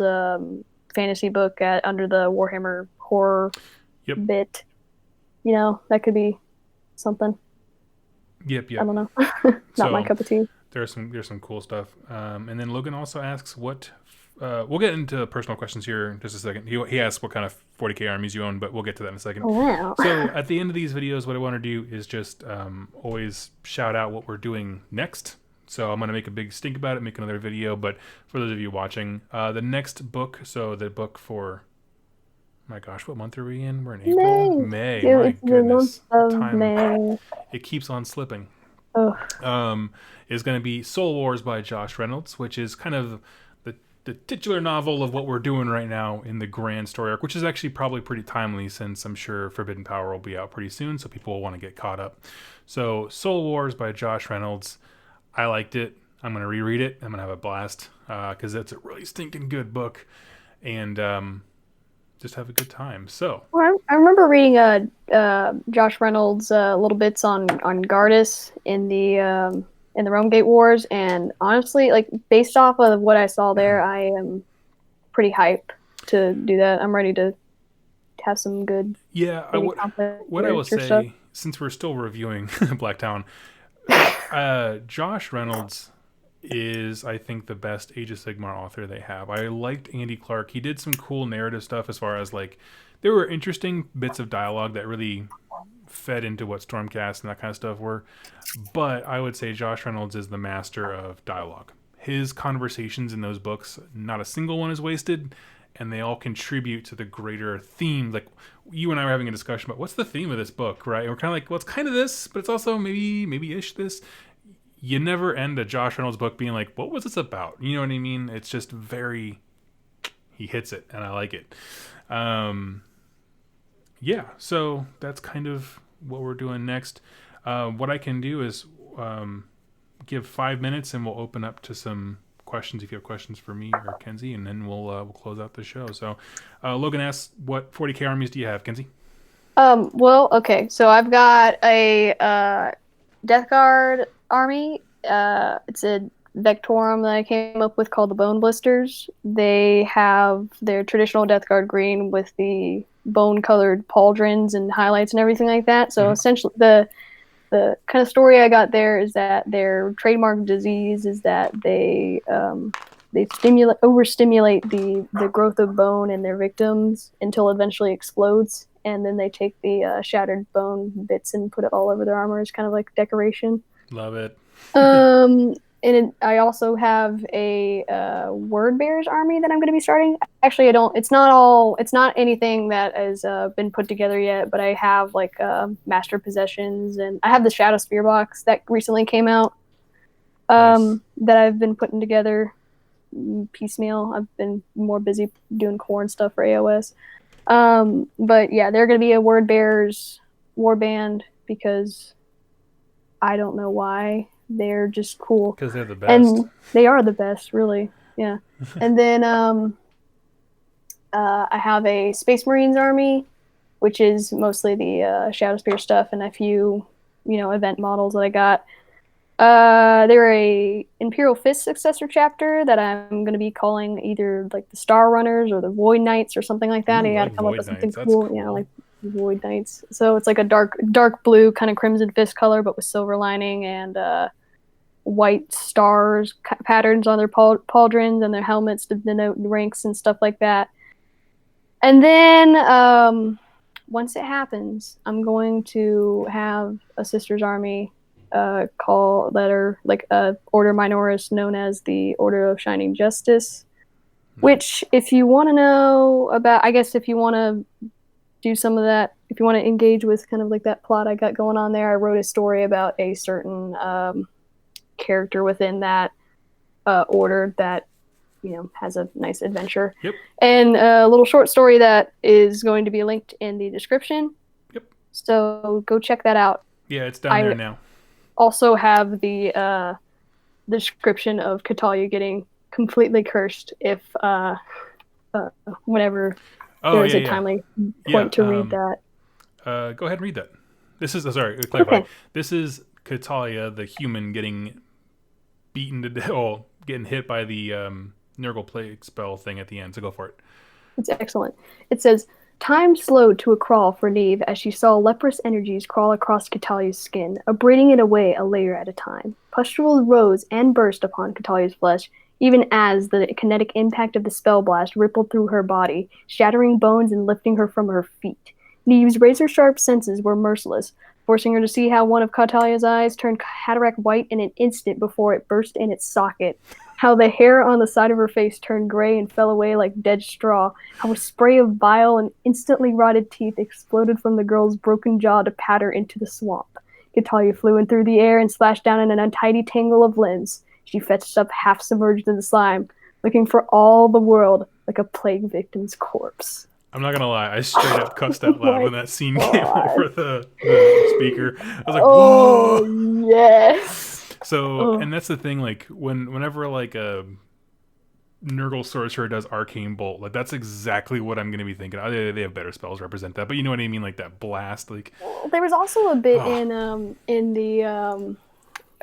fantasy book under the Warhammer horror Yep. bit. You know, that could be something. Yep. I Yep. don't know. Not my So cup of tea. there's some cool stuff. And then Logan also asks what. We'll get into personal questions here in just a second. He asks what kind of 40k armies you own, but we'll get to that in a second. Oh, wow. So at the end of these videos, what I want to do is just always shout out what we're doing next. So I'm going to make a big stink about it, make another video. But for those of you watching, the next book, so the book for, my gosh, what month are we in? We're in April? May. Dude, My it's the month goodness. of Time, May. it keeps on slipping. Ugh. Is going to be Soul Wars by Josh Reynolds, which is kind of the titular novel of what we're doing right now in the grand story arc, which is actually probably pretty timely since I'm sure Forbidden Power will be out pretty soon, so people will want to get caught up. So Soul Wars by Josh Reynolds, I liked it. I'm going to reread it. I'm going to have a blast because it's a really stinking good book, and just have a good time. So Well, I remember reading Josh Reynolds little bits on Gardas in the Rome Gate Wars, and honestly, like based off of what I saw there, I am pretty hyped to do that. I'm ready to have some good yeah, maybe conflict what I will stuff. say, since we're still reviewing Blacktown, Josh Reynolds is, I think, the best Age of Sigmar author they have. I liked Andy Clark. He did some cool narrative stuff as far as like there were interesting bits of dialogue that really fed into what Stormcast and that kind of stuff were. But I would say Josh Reynolds is the master of dialogue. His conversations in those books, not a single one is wasted, and they all contribute to the greater theme. Like you and I were having a discussion about what's the theme of this book, right? And we're kind of like, well, it's kind of this, but it's also maybe ish this. You never end a Josh Reynolds book being like, what was this about? You know what I mean? It's just very, he hits it, and I like it. Yeah, so that's kind of what we're doing next. What I can do is give 5 minutes, and we'll open up to some questions if you have questions for me or Kenzie, and then we'll close out the show. So Logan asks, what 40k armies do you have, Kenzie? Well, okay, so I've got a Death Guard army. It's a Vectorum that I came up with called the Bone Blisters. They have their traditional Death Guard green with the bone-colored pauldrons and highlights and everything like that. So essentially, the kind of story I got there is that their trademark disease is that they overstimulate the growth of bone in their victims until it eventually explodes, and then they take the shattered bone bits and put it all over their armor as kind of like decoration. Love it. I also have a Word Bearers army that I'm going to be starting. Actually, I don't. It's not anything that has been put together yet. But I have like Master Possessions, and I have the Shadow Spear box that recently came out. Nice. That I've been putting together piecemeal. I've been more busy doing core and stuff for AOS. But yeah, they're going to be a Word Bearers warband because I don't know why. They're just cool. Because they're the best. And they are the best, really. Yeah. And then I have a Space Marines army, which is mostly the Shadow Spear stuff and a few, event models that I got. They're a Imperial Fist successor chapter that I'm going to be calling either like the Star Runners or the Void Knights or something like that. Ooh, I got to like come up Void with something Knights. cool. That's Yeah, cool. like Void Knights. So it's like a dark blue kind of Crimson Fist color, but with silver lining and white stars patterns on their pauldrons and their helmets to denote ranks and stuff like that. And then once it happens, I'm going to have a Sisters army Order Minoris, known as the Order of Shining Justice. Which, if you want to know about, I guess if you want to do some of that, if you want to engage with kind of like that plot I got going on there, I wrote a story about a certain character within that order that has a nice adventure. Yep. And a little short story that is going to be linked in the description. Yep. So go check that out. Yeah, it's down there now. Also have the description of Catalia getting completely cursed if whenever there's a timely point to read that. Go ahead and read that. This is clarify. Okay. This is Catalia, the human, getting beaten to death, getting hit by the Nurgle plague spell thing at the end. So go for it. It's excellent. It says, time slowed to a crawl for Neve as she saw leprous energies crawl across Catalia's skin, abrading it away a layer at a time. Pustules rose and burst upon Catalia's flesh, even as the kinetic impact of the spell blast rippled through her body, shattering bones and lifting her from her feet. Neve's razor-sharp senses were merciless, forcing her to see how one of Catalia's eyes turned cataract white in an instant before it burst in its socket, how the hair on the side of her face turned gray and fell away like dead straw, how a spray of vile and instantly rotted teeth exploded from the girl's broken jaw to patter into the swamp. Catalia flew in through the air and splashed down in an untidy tangle of limbs. She fetched up half submerged in the slime, looking for all the world like a plague victim's corpse. I'm not gonna lie, I straight up cussed out loud when that scene came over the speaker. I was like, "Oh, whoa!" Yes. So, and that's the thing. Like whenever like a Nurgle sorcerer does arcane bolt, like that's exactly what I'm gonna be thinking. They have better spells represent that, but you know what I mean, like that blast. Like there was also a bit in the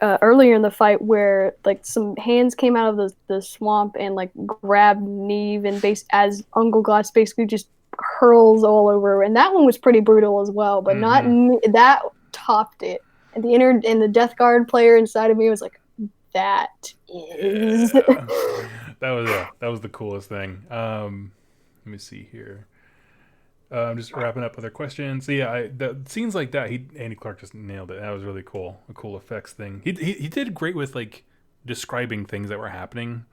earlier in the fight where like some hands came out of the swamp and like grabbed Neve and as Ungleglass basically just hurls all over her. And that one was pretty brutal as well, but not that topped it. And the Death Guard player inside of me was like, that is that was the coolest thing. Let me see here. I'm just wrapping up other questions. So yeah, the scenes like that, Andy Clark just nailed it. That was really cool. A cool effects thing. He did great with like describing things that were happening,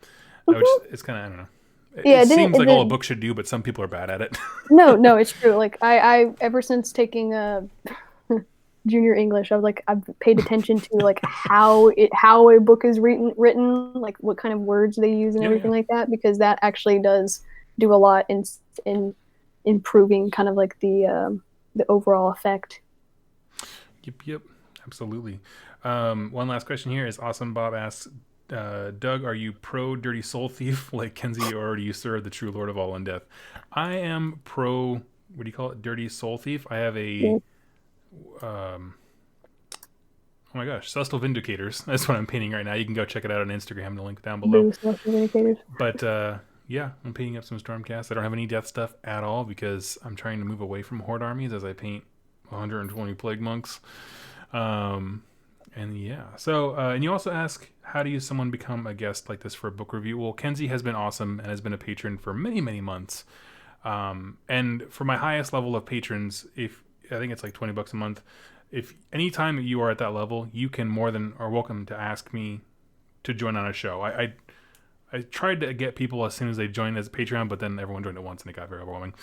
which it's kind of, I don't know. It seems like all a book should do, but some people are bad at it. No, it's true. Like I ever since taking junior English, I've paid attention to like how a book is written, like what kind of words they use and everything like that, because that actually does do a lot in improving kind of like the overall effect. Yep, absolutely. One last question here is Awesome Bob asks, Doug, are you pro Dirty Soul Thief like Kenzie, or do you serve the true Lord of all undeath? I am pro, what do you call it, Dirty Soul Thief. I have a oh my gosh, Celestial Vindicators. That's what I'm painting right now. You can go check it out on Instagram, the link down below. But yeah, I'm painting up some Stormcast. I don't have any death stuff at all because I'm trying to move away from Horde armies as I paint 120 Plague Monks. And yeah, so and you also ask, how do someone become a guest like this for a book review? Well, Kenzie has been awesome and has been a patron for many, many months. And for my highest level of patrons, I think it's like $20 a month. If anytime you are at that level, you can more than are welcome to ask me to join on a show. I tried to get people as soon as they joined as a Patreon, but then everyone joined at once and it got very overwhelming.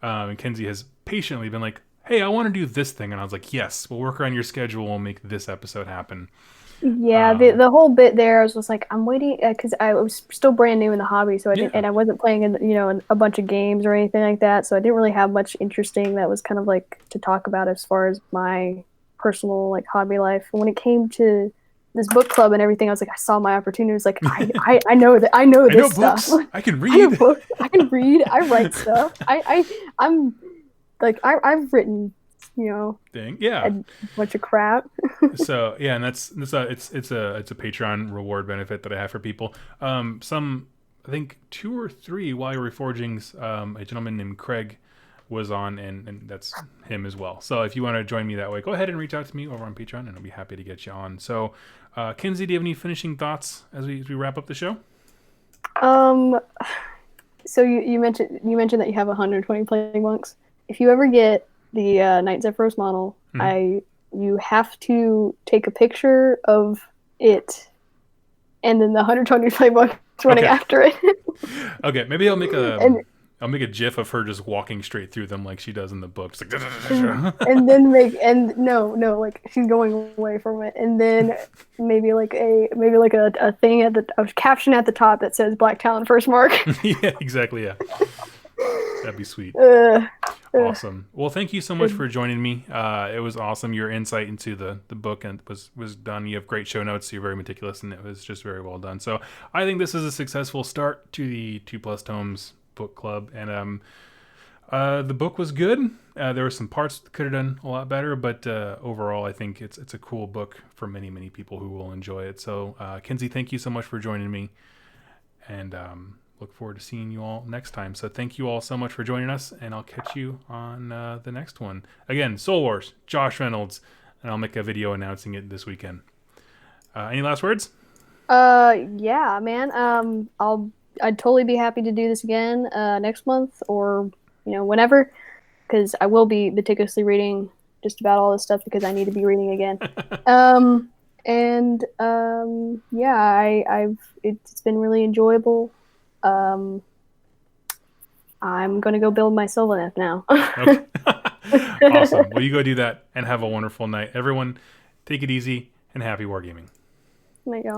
And Kenzie has patiently been like, hey, I want to do this thing. And I was like, yes, we'll work around your schedule. We'll make this episode happen. Yeah, the whole bit there, I was just like, I'm waiting, because I was still brand new in the hobby, so I wasn't playing in a bunch of games or anything like that, so I didn't really have much interesting that was kind of like to talk about as far as my personal like hobby life. And when it came to this book club and everything, I was like, I saw my opportunity. It's like I know that I know this stuff. I can read. I know books. I can read. I write stuff. I'm like I've written, a bunch of crap. So yeah, and it's a Patreon reward benefit that I have for people. I think 2 or 3 while you're reforgings, a gentleman named Craig was on, and that's him as well. So if you want to join me that way, go ahead and reach out to me over on Patreon, and I'll be happy to get you on. So, Kenzie, do you have any finishing thoughts as we wrap up the show? So you mentioned that you have 120 Plague Monks. If you ever get the Knight Zephyros model, I you have to take a picture of it, and then the 120 bucks running Okay. after it. Okay, maybe and I'll make a GIF of her just walking straight through them like she does in the books. Like, and then make and no like she's going away from it, and then maybe like a thing at a caption at the top that says Blacktalon first mark. yeah, exactly. Yeah, that'd be sweet. uh, Awesome. Well, thank you so much for joining me. It was awesome. Your insight into the book and was done. You have great show notes. You're very meticulous, and it was just very well done. So I think this is a successful start to the 2+ Tomes book club, and the book was good. There were some parts that could have done a lot better, but overall, I think it's a cool book for many people who will enjoy it. So, Kenzie, thank you so much for joining me, and look forward to seeing you all next time. So, thank you all so much for joining us, and I'll catch you on the next one. Again, Soul Wars, Josh Reynolds, and I'll make a video announcing it this weekend. Any last words? yeah, man. I'd totally be happy to do this again next month, or whenever, because I will be meticulously reading just about all this stuff because I need to be reading again. Yeah, it's been really enjoyable. I'm gonna go build my Sylvaneth now. Okay. Awesome. Well, you go do that and have a wonderful night. Everyone, take it easy and happy wargaming. There you go.